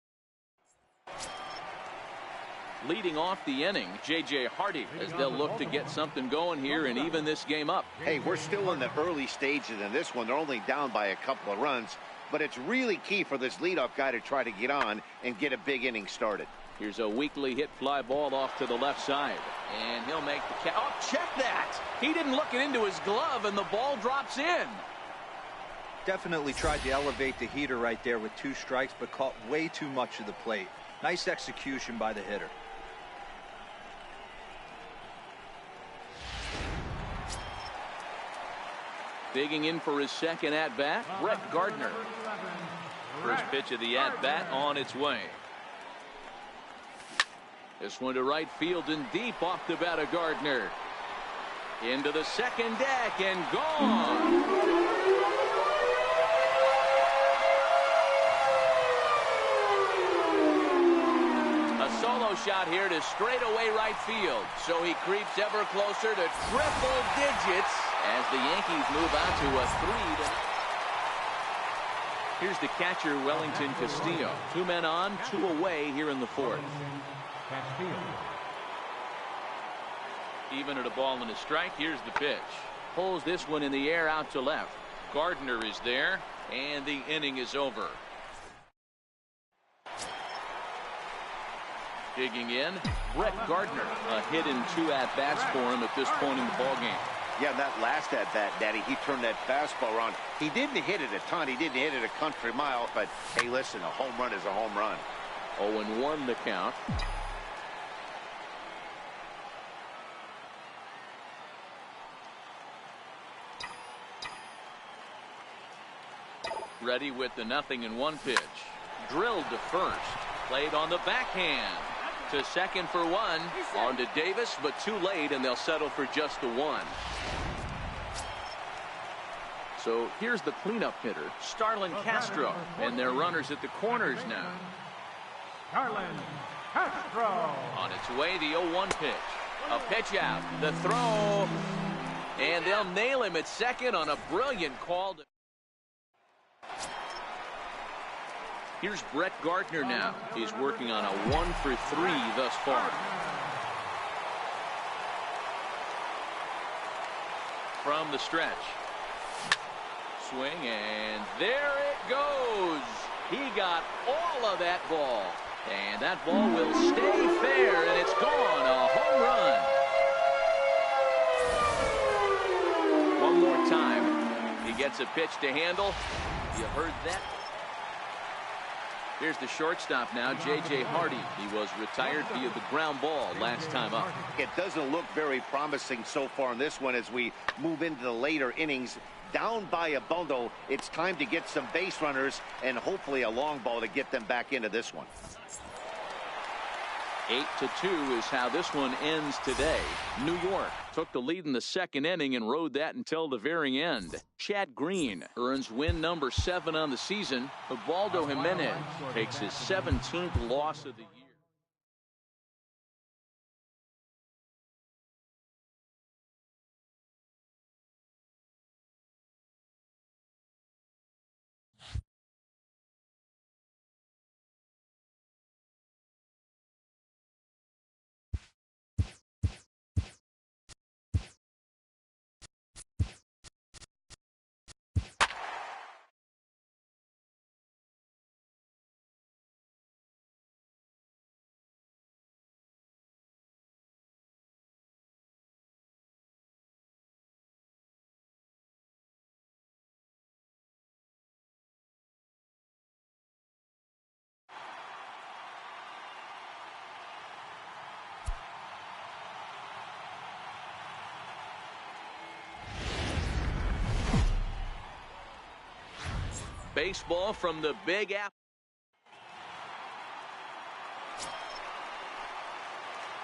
Leading off the inning, J.J. Hardy, as they'll look to get something going here and even this game up. Hey, we're still in the early stages in this one. They're only down by a couple of runs, but it's really key for this leadoff guy to try to get on and get a big inning started. Here's a weakly hit fly ball off to the left side, and he'll make the catch. Oh, check that! He didn't look it into his glove, and the ball drops in. Definitely tried to elevate the heater right there with 2 strikes, but caught way too much of the plate. Nice execution by the hitter. Digging in for his second at-bat, Brett Gardner. First pitch of the at-bat on its way. This one to right field and deep off the bat of Gardner. Into the second deck and gone. A solo shot here to straightaway right field. So he creeps ever closer to triple digits as the Yankees move out to a 3. Here's the catcher, Wellington Castillo. 2 men on, 2 away here in the 4th. Even at a ball and a strike. Here's the pitch. Pulls this one in the air out to left. Gardner is there, and the inning is over. Digging in, Brett Gardner. A hit in 2 at-bats for him at this point in the ballgame. Yeah, that last at-bat, Daddy, he turned that fastball around. He didn't hit it a ton. He didn't hit it a country mile, but hey, listen, a home run is a home run. 0-1 the count. Ready with the 0-1 pitch. Drilled to first. Played on the backhand. To second for 1. On to Davis, but too late, and they'll settle for just the 1. So here's the cleanup hitter, Starlin Castro, and their runners at the corners now. Starlin Castro. On its way, the 0-1 pitch. A pitch out. The throw. And they'll nail him at second on a brilliant call. Here's Brett Gardner now. He's working on a 1-for-3 thus far. From the stretch. Swing, and there it goes. He got all of that ball. And that ball will stay fair, and it's gone. A home run. One more time. He gets a pitch to handle. You heard that? Here's the shortstop now, J.J. Hardy. He was retired via the ground ball last time up. It doesn't look very promising so far in this one as we move into the later innings. Down by a bundle, it's time to get some base runners and hopefully a long ball to get them back into this one. 8-2 is how this one ends today. New York took the lead in the second inning and rode that until the very end. Chad Green earns win number 7 on the season. Ubaldo Jimenez takes his 17th loss of the year. Baseball from the Big Apple.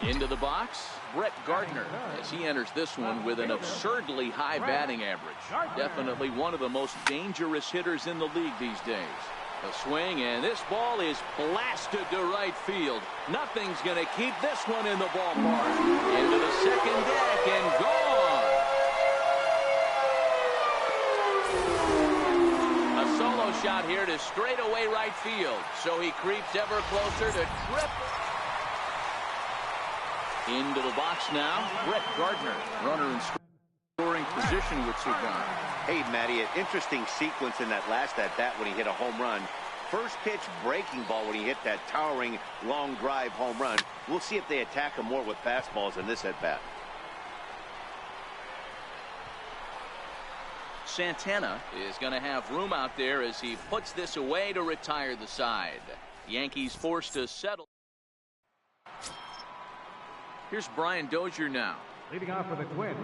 Into the box, Brett Gardner, as he enters this one with an absurdly high batting average. Definitely one of the most dangerous hitters in the league these days. A swing, and this ball is blasted to right field. Nothing's going to keep this one in the ballpark. Into the second deck and gone. A solo shot here to straightaway right field. So he creeps ever closer to triple. Into the box now, Brett Gardner, runner in scoring position with 2 gone. Hey, Matty, an interesting sequence in that last at-bat when he hit a home run. First pitch breaking ball when he hit that towering long drive home run. We'll see if they attack him more with fastballs in this at-bat. Santana is going to have room out there as he puts this away to retire the side. Yankees forced to settle. Here's Brian Dozier now. Leading off for the Twins.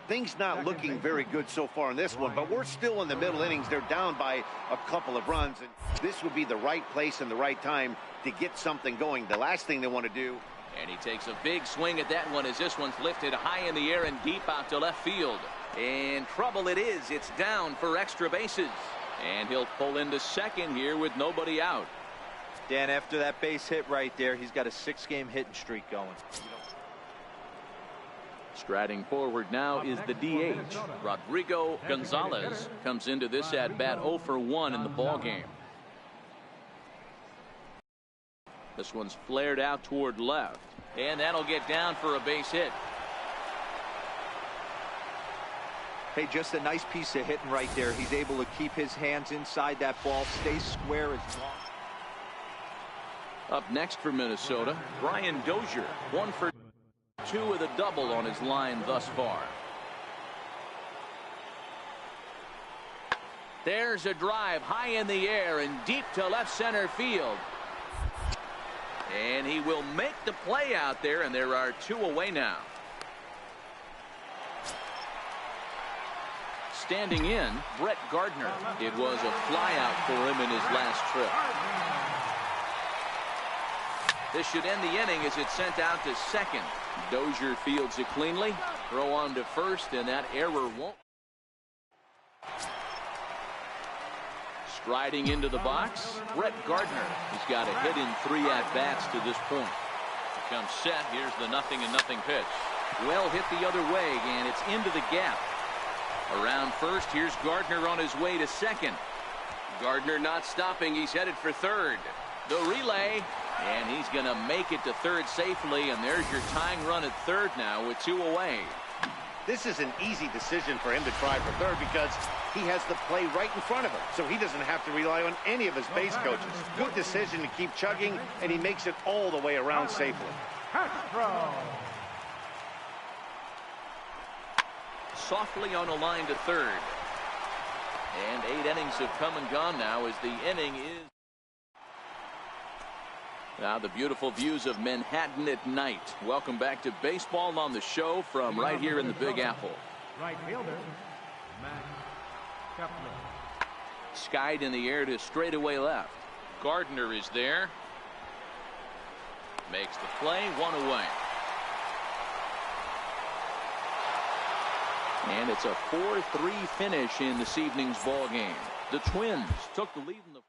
Things not looking very good so far in this one, but we're still in the middle innings. They're down by a couple of runs, and this would be the right place and the right time to get something going. The last thing they want to do. And he takes a big swing at that one as this one's lifted high in the air and deep out to left field. And trouble it is. It's down for extra bases. And he'll pull into second here with nobody out. Dan, after that base hit right there, he's got a 6-game hitting streak going. Striding forward now is the DH. Rodrigo Gonzalez comes into this at-bat 0 for 1 in the ballgame. This one's flared out toward left. And that'll get down for a base hit. Hey, just a nice piece of hitting right there. He's able to keep his hands inside that ball, stay square as long. Up next for Minnesota, Brian Dozier, 1 for 2 with a double on his line thus far. There's a drive high in the air and deep to left center field. And he will make the play out there, and there are 2 away now. Standing in, Brett Gardner. It was a flyout for him in his last trip. This should end the inning as it's sent out to second. Dozier fields it cleanly. Throw on to first, and that error won't. Striding into the box, Brett Gardner. He's got a hit in 3 at-bats to this point. Comes set. Here's the 0-0 pitch. Well hit the other way, and it's into the gap. Around first, here's Gardner on his way to second. Gardner not stopping. He's headed for third. The relay, and he's going to make it to third safely, and there's your tying run at third now with 2 away. This is an easy decision for him to try for third because he has the play right in front of him, so he doesn't have to rely on any of his base coaches. Good decision to keep chugging, and he makes it all the way around safely. Softly on a line to third. And 8 innings have come and gone now as the inning is. Now the beautiful views of Manhattan at night. Welcome back to baseball on the show from right here in the Big Apple. Right fielder, Matt Kepler. Skied in the air to straightaway left. Gardner is there. Makes the play, 1 away. And it's a 4-3 finish in this evening's ball game. The Twins took the lead in the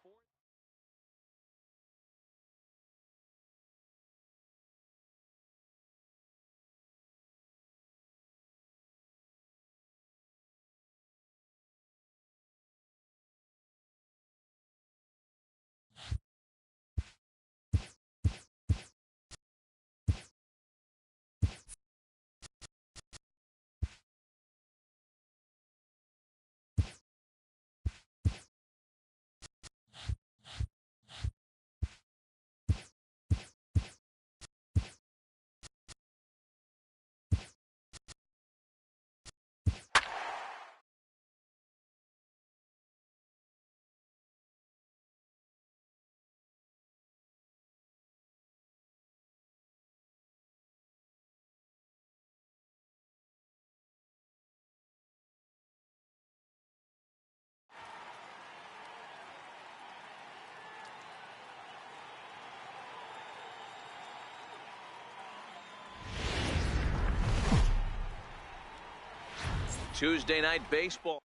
Tuesday Night Baseball.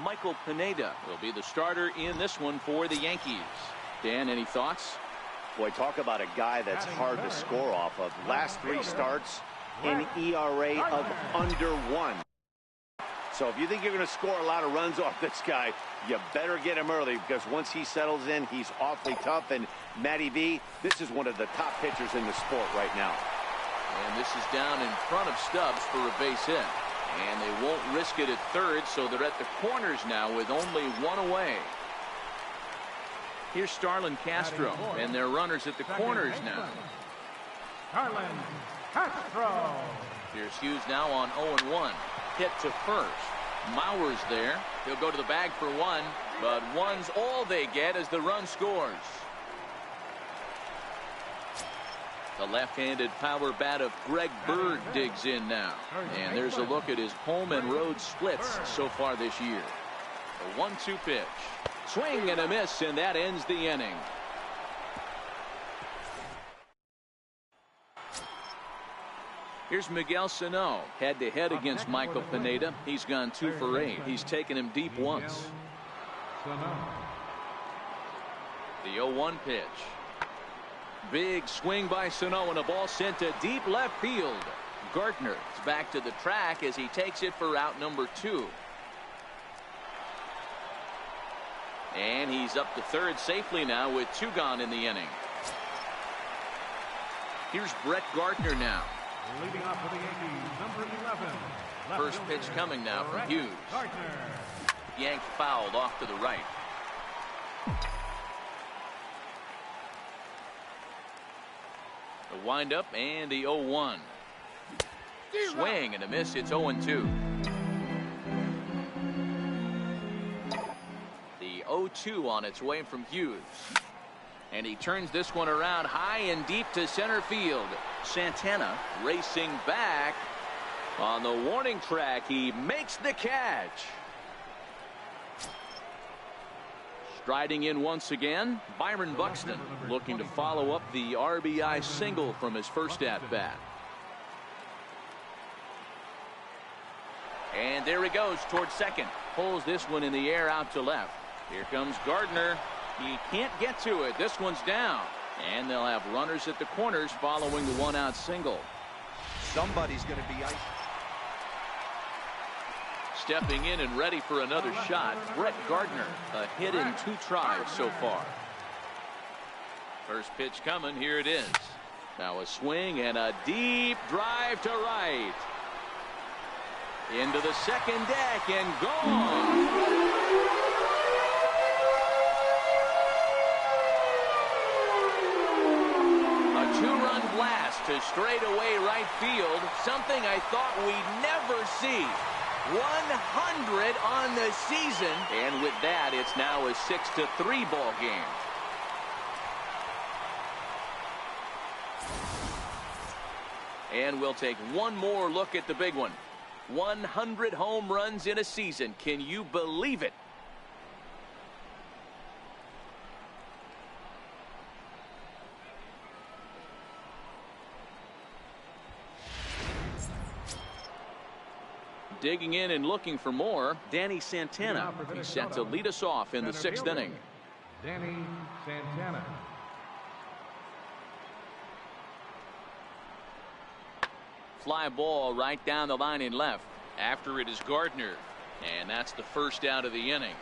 Michael Pineda will be the starter in this one for the Yankees. Dan, any thoughts? Boy, talk about a guy that's hard to score off of. Last 3 starts, an ERA of under 1. So if you think you're going to score a lot of runs off this guy, you better get him early, because once he settles in, he's awfully tough. And Matty V, this is one of the top pitchers in the sport right now. And this is down in front of Stubbs for a base hit. And they won't risk it at third, so they're at the corners now with only 1 away. Here's Starlin Castro, and they're runners at the corners now. Starlin Castro. Here's Hughes now on 0-1. Hit to first. Mauer's there. He'll go to the bag for 1, but 1's all they get as the run scores. The left-handed power bat of Greg Bird digs in now. And there's a look at his home and road splits so far this year. The 1-2 pitch. Swing and a miss, and that ends the inning. Here's Miguel Sano, head-to-head against Michael Pineda. He's gone 2 for 8. He's taken him deep once. The 0-1 pitch. Big swing by Sano, and a ball sent to deep left field. Gardner is back to the track as he takes it for out number 2. And he's up to third safely now with 2 gone in the inning. Here's Brett Gardner now. Leading off for the Yankees, number 11. First pitch coming now from Hughes. Yanked fouled off to the right. The windup and the 0-1. Swing and a miss. It's 0-2. The 0-2 on its way from Hughes. And he turns this one around high and deep to center field. Santana racing back. On the warning track, he makes the catch. Striding in once again, Byron Buxton, looking to follow up the RBI single from his first at-bat. And there he goes towards second. Pulls this one in the air out to left. Here comes Gardner. He can't get to it. This one's down. And they'll have runners at the corners following the 1-out single. Somebody's going to be ice. Stepping in and ready for another shot, Brett Gardner. A hit in 2 tries so far. First pitch coming. Here it is. Now a swing and a deep drive to right. Into the second deck and gone. A 2-run blast to straightaway right field. Something I thought we'd never see. 100 on the season, and with that, it's now a 6-3 ball game. And we'll take one more look at the big one. 100 home runs in a season. Can you believe it? Digging in and looking for more, Danny Santana. He's set to lead us off in the 6th inning. Danny Santana. Fly ball right down the line in left. After it is Gardner. And that's the first out of the inning.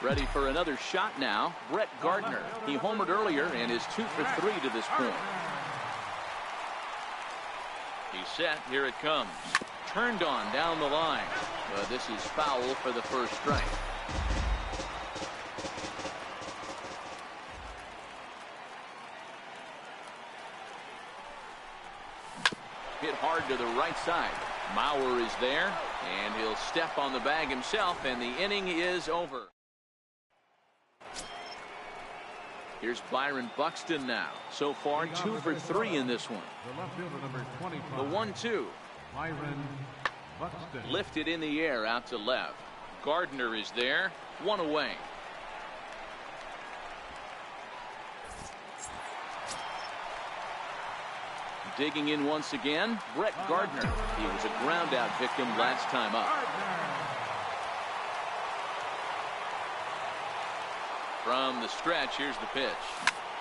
Ready for another shot now, Brett Gardner. He homered earlier and is 2 for 3 to this point. He's set. Here it comes. Turned on down the line. But this is foul for the first strike. Hit hard to the right side. Mauer is there, and he'll step on the bag himself, and the inning is over. Here's Byron Buxton now. So far, 2 for 3 in this one. The left fielder, number 25. The 1-2. Byron Buxton. Lifted in the air out to left. Gardner is there. 1 away. Digging in once again, Brett Gardner. He was a ground out victim last time up. From the stretch, here's the pitch.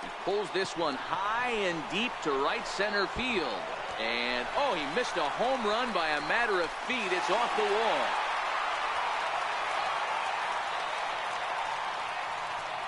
He pulls this one high and deep to right center field. And, oh, he missed a home run by a matter of feet. It's off the wall.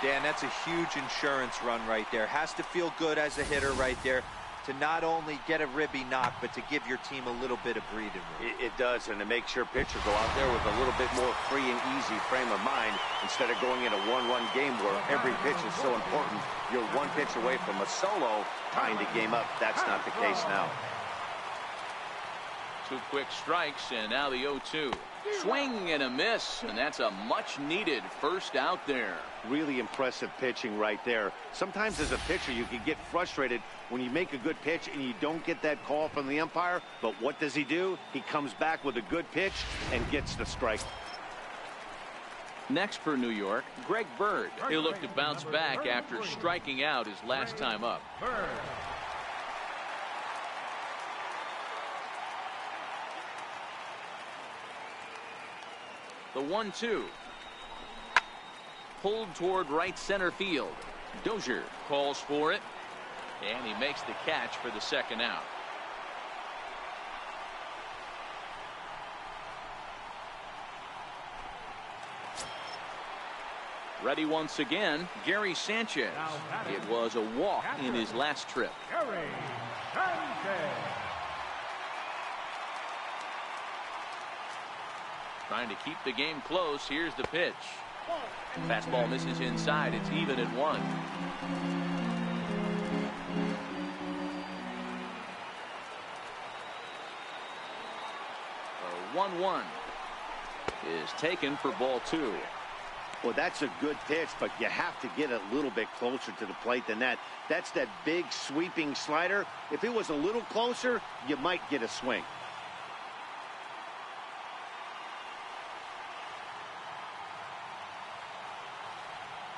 Dan, that's a huge insurance run right there. Has to feel good as a hitter right there to not only get a ribby knock, but to give your team a little bit of breathing room. It does, and it makes your pitcher go out there with a little bit more free and easy frame of mind instead of going in a 1-1 game where every pitch is so important. You're one pitch away from a solo tying the game up. That's not the case now. 2 quick strikes, and now the 0-2. Swing and a miss, and that's a much-needed first out there. Really impressive pitching right there. Sometimes as a pitcher, you can get frustrated when you make a good pitch and you don't get that call from the umpire. But what does he do? He comes back with a good pitch and gets the strike. Next for New York, Greg Bird. He'll look to bounce back after striking out his last time up. The 1-2. Pulled toward right center field. Dozier calls for it, and he makes the catch for the second out. Ready once again, Gary Sanchez. It was a walk in his last trip. Gary Sanchez. Trying to keep the game close. Here's the pitch. Fastball misses inside. It's even at 1. 1-1 is taken for ball 2. Well, that's a good pitch, but you have to get a little bit closer to the plate than that. That's that big sweeping slider. If it was a little closer, you might get a swing.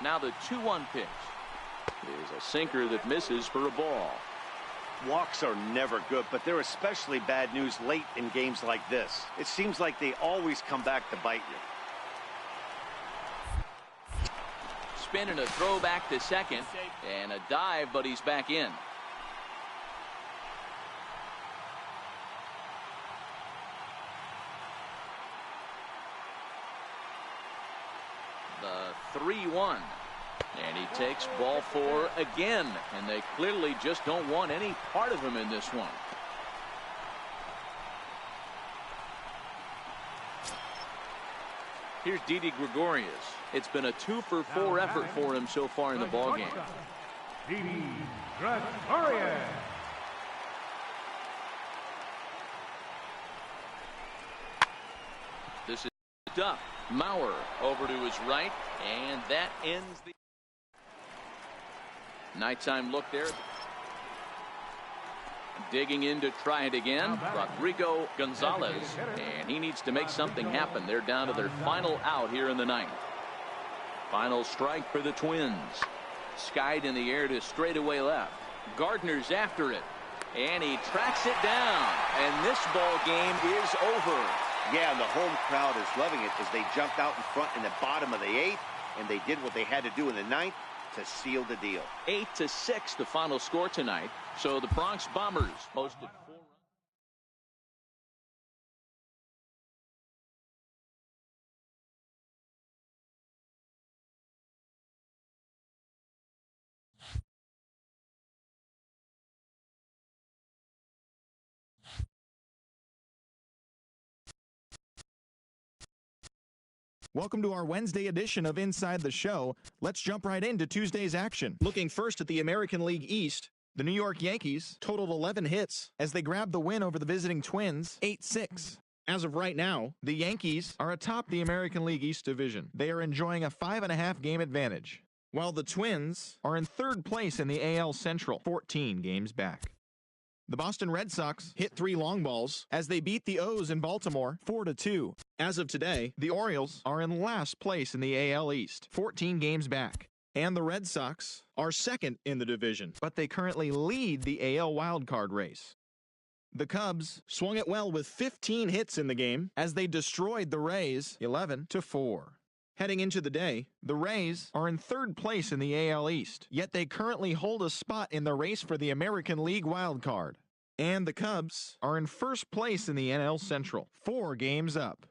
Now the 2-1 pitch is a sinker that misses for a ball. Walks are never good, but they're especially bad news late in games like this. It seems like they always come back to bite you. Spin and a throw back to second, and a dive, but he's back in. The 3-1. And he takes ball 4 again, and they clearly just don't want any part of him in this one. Here's Didi Gregorius. It's been a 2-for-4 effort for him so far in the ballgame. Didi Gregorius. This is up. Mauer over to his right, and that ends the nighttime look there. Digging in to try it again, Rodrigo Gonzalez, and he needs to make something happen. They're down to their final out here in the ninth. Final strike for the Twins. Skied in the air to straightaway left. Gardner's after it, and he tracks it down, and this ball game is over. Yeah, and the home crowd is loving it as they jumped out in front in the bottom of the 8th, and they did what they had to do in the 9th to seal the deal. 8-6 the final score tonight. So the Bronx Bombers posted 4 runs. Welcome to our Wednesday edition of Inside the Show. Let's jump right into Tuesday's action. Looking first at the American League East, the New York Yankees totaled 11 hits as they grabbed the win over the visiting Twins 8-6. As of right now, the Yankees are atop the American League East division. They are enjoying a 5.5 game advantage, while the Twins are in third place in the AL Central, 14 games back. The Boston Red Sox hit 3 long balls as they beat the O's in Baltimore 4-2. As of today, the Orioles are in last place in the AL East, 14 games back. And the Red Sox are second in the division, but they currently lead the AL wildcard race. The Cubs swung it well with 15 hits in the game as they destroyed the Rays 11-4. Heading into the day, the Rays are in third place in the AL East, yet they currently hold a spot in the race for the American League wild card. And the Cubs are in first place in the NL Central, 4 games up.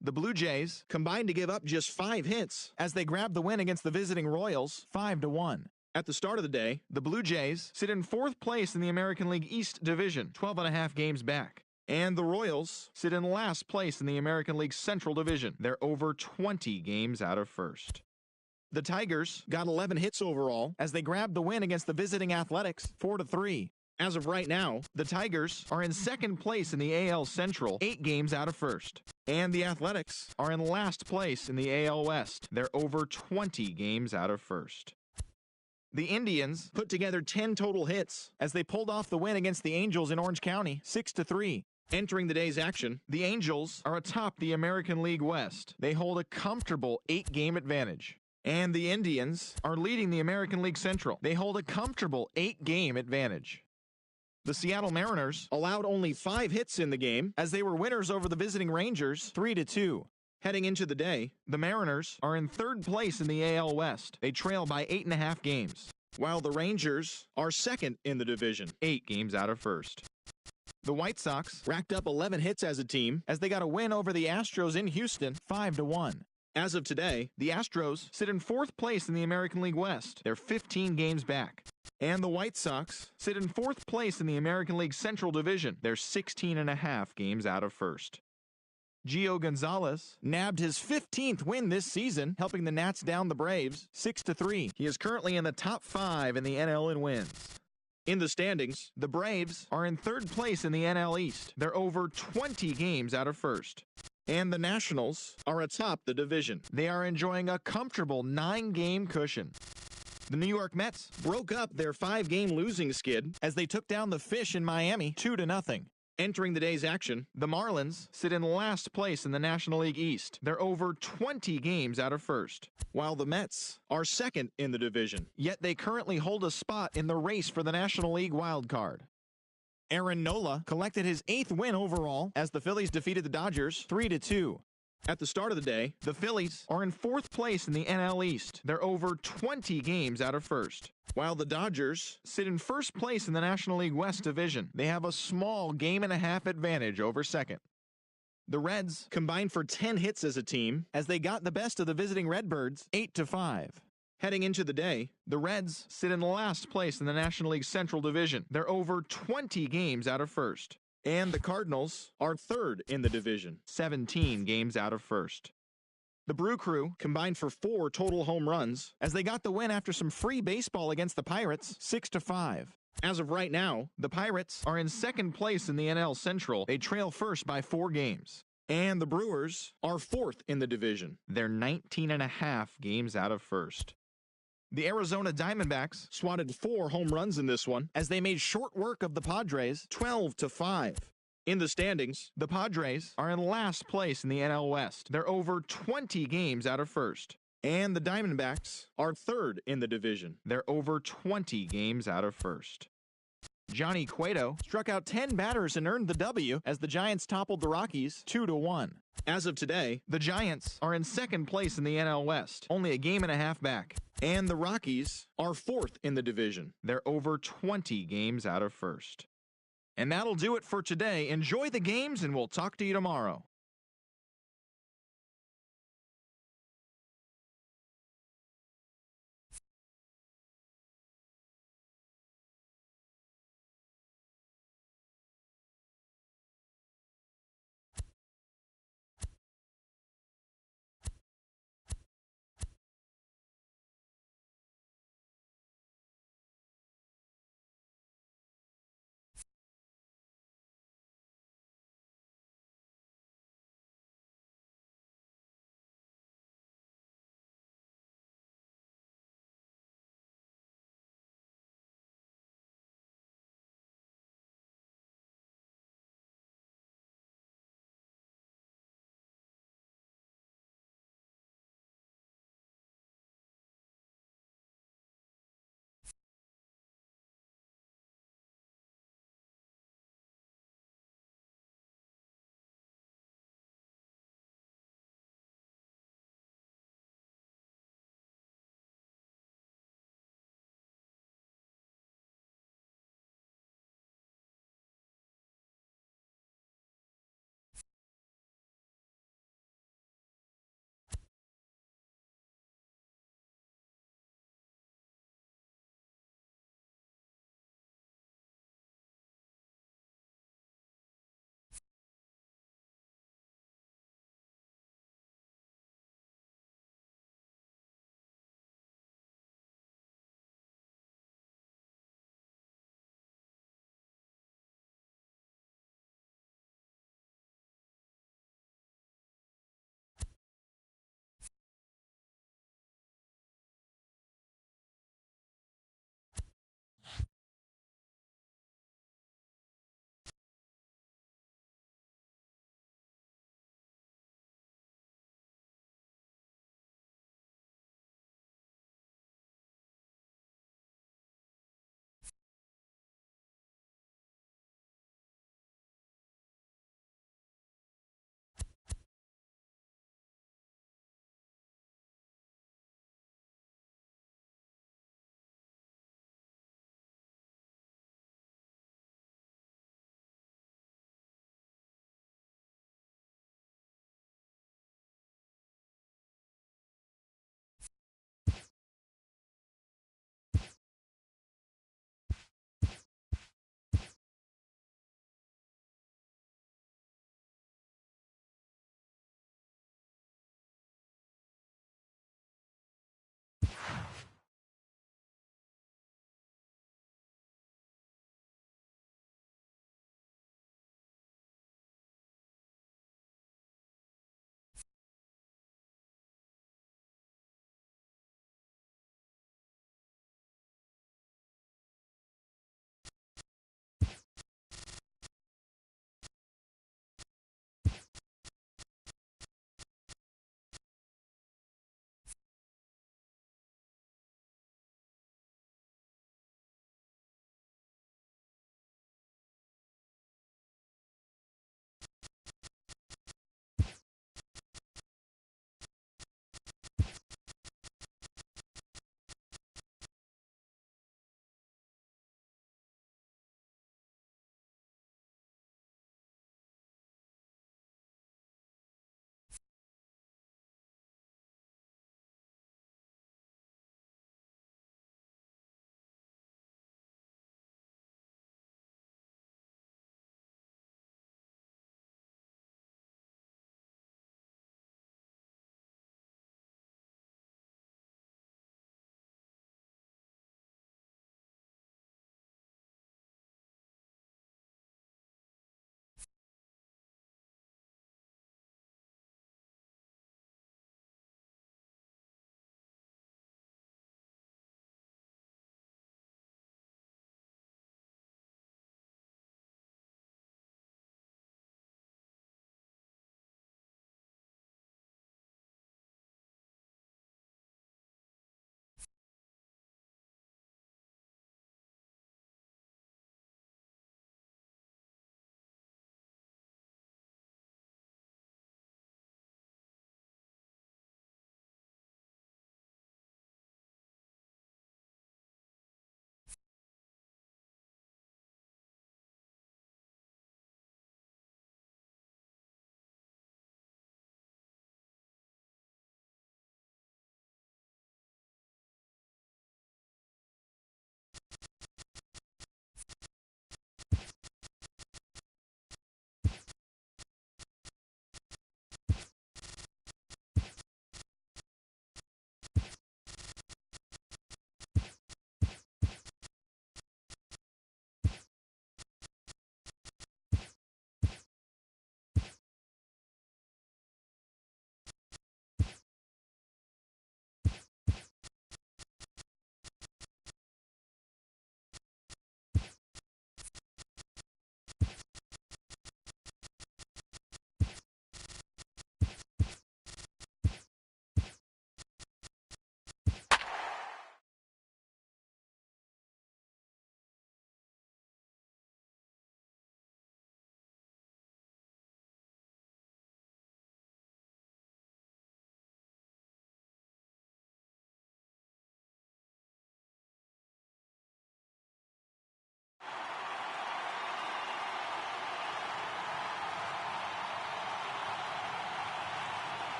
The Blue Jays combined to give up just 5 hits as they grab the win against the visiting Royals 5-1. At the start of the day, the Blue Jays sit in 4th place in the American League East Division, 12.5 games back. And the Royals sit in last place in the American League Central Division. They're over 20 games out of first. The Tigers got 11 hits overall as they grabbed the win against the visiting Athletics 4-3. As of right now, the Tigers are in 2nd place in the AL Central, 8 games out of first. And the Athletics are in last place in the AL West. They're over 20 games out of first. The Indians put together 10 total hits as they pulled off the win against the Angels in Orange County 6-3. Entering the day's action, the Angels are atop the American League West. They hold a comfortable 8-game advantage. And the Indians are leading the American League Central. They hold a comfortable 8-game advantage. The Seattle Mariners allowed only 5 hits in the game as they were winners over the visiting Rangers 3-2. Heading into the day, the Mariners are in 3rd place in the AL West. They trail by 8.5 games, while the Rangers are 2nd in the division, 8 games out of first. The White Sox racked up 11 hits as a team as they got a win over the Astros in Houston 5-1. As of today, the Astros sit in 4th place in the American League West. They're 15 games back. And the White Sox sit in 4th place in the American League Central Division. They're 16.5 games out of first. Gio Gonzalez nabbed his 15th win this season, helping the Nats down the Braves 6-3. He is currently in the top 5 in the NL in wins. In the standings, the Braves are in 3rd place in the NL East. They're over 20 games out of first. And the Nationals are atop the division. They are enjoying a comfortable 9-game cushion. The New York Mets broke up their 5-game losing skid as they took down the Fish in Miami 2-0. Entering the day's action, the Marlins sit in last place in the National League East. They're over 20 games out of first, while the Mets are 2nd in the division, yet they currently hold a spot in the race for the National League wild card. Aaron Nola collected his 8th win overall as the Phillies defeated the Dodgers 3-2. At the start of the day, the Phillies are in 4th place in the NL East. They're over 20 games out of first, while the Dodgers sit in 1st place in the National League West Division. They have a small 1.5-game advantage over 2nd. The Reds combined for 10 hits as a team as they got the best of the visiting Redbirds 8-5. Heading into the day, the Reds sit in last place in the National League Central Division. They're over 20 games out of first. And the Cardinals are 3rd in the division, 17 games out of first. The Brew Crew combined for 4 total home runs as they got the win after some free baseball against the Pirates 6-5. As of right now, the Pirates are in 2nd place in the NL Central. They trail first by 4 games. And the Brewers are 4th in the division. They're 19.5 games out of first. The Arizona Diamondbacks swatted 4 home runs in this one as they made short work of the Padres 12-5. In the standings, the Padres are in last place in the NL West. They're over 20 games out of first. And the Diamondbacks are 3rd in the division. They're over 20 games out of first. Johnny Cueto struck out 10 batters and earned the W as the Giants toppled the Rockies 2-1. As of today, the Giants are in 2nd place in the NL West, only a 1.5 games back. And the Rockies are 4th in the division. They're over 20 games out of first. And that'll do it for today. Enjoy the games, and we'll talk to you tomorrow.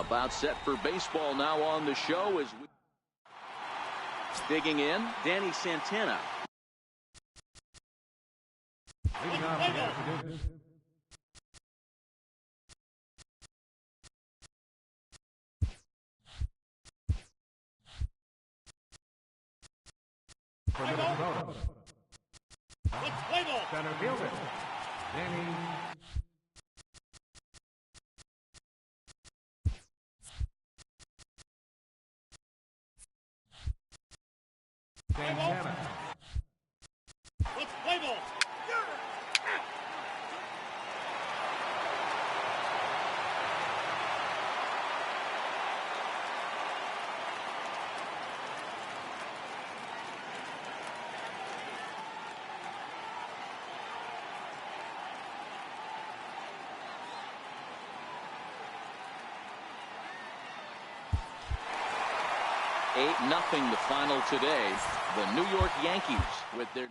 About set for baseball now on the show as we digging in, Danny Santana. Leading off the afternoon. For Minnesota. Center fielder, Danny Santana. Let's play ball. 8-0 the final today. The New York Yankees with their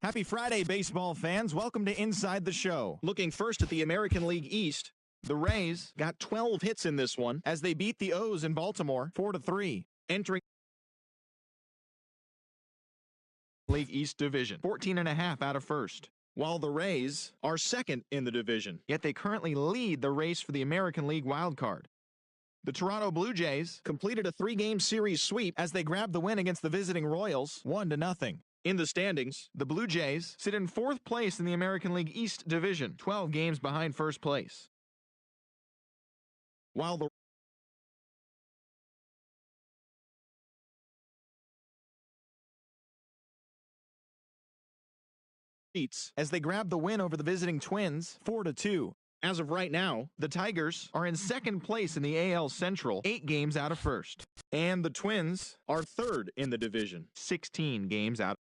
Happy Friday, baseball fans. Welcome to Inside the Show. Looking first at the American League East, the Rays got 12 hits in this one as they beat the O's in Baltimore 4-3. Entering League East Division, 14.5 out of first. While the Rays are second in the division, yet they currently lead the race for the American League wildcard. The Toronto Blue Jays completed a 3-game series sweep as they grabbed the win against the visiting Royals 1-0. In the standings, the Blue Jays sit in 4th place in the American League East Division, 12 games behind first place. While the as they grab the win over the visiting Twins 4-2. As of right now, the Tigers are in 2nd place in the AL Central, 8 games out of first. And the Twins are 3rd in the division, 16 games out.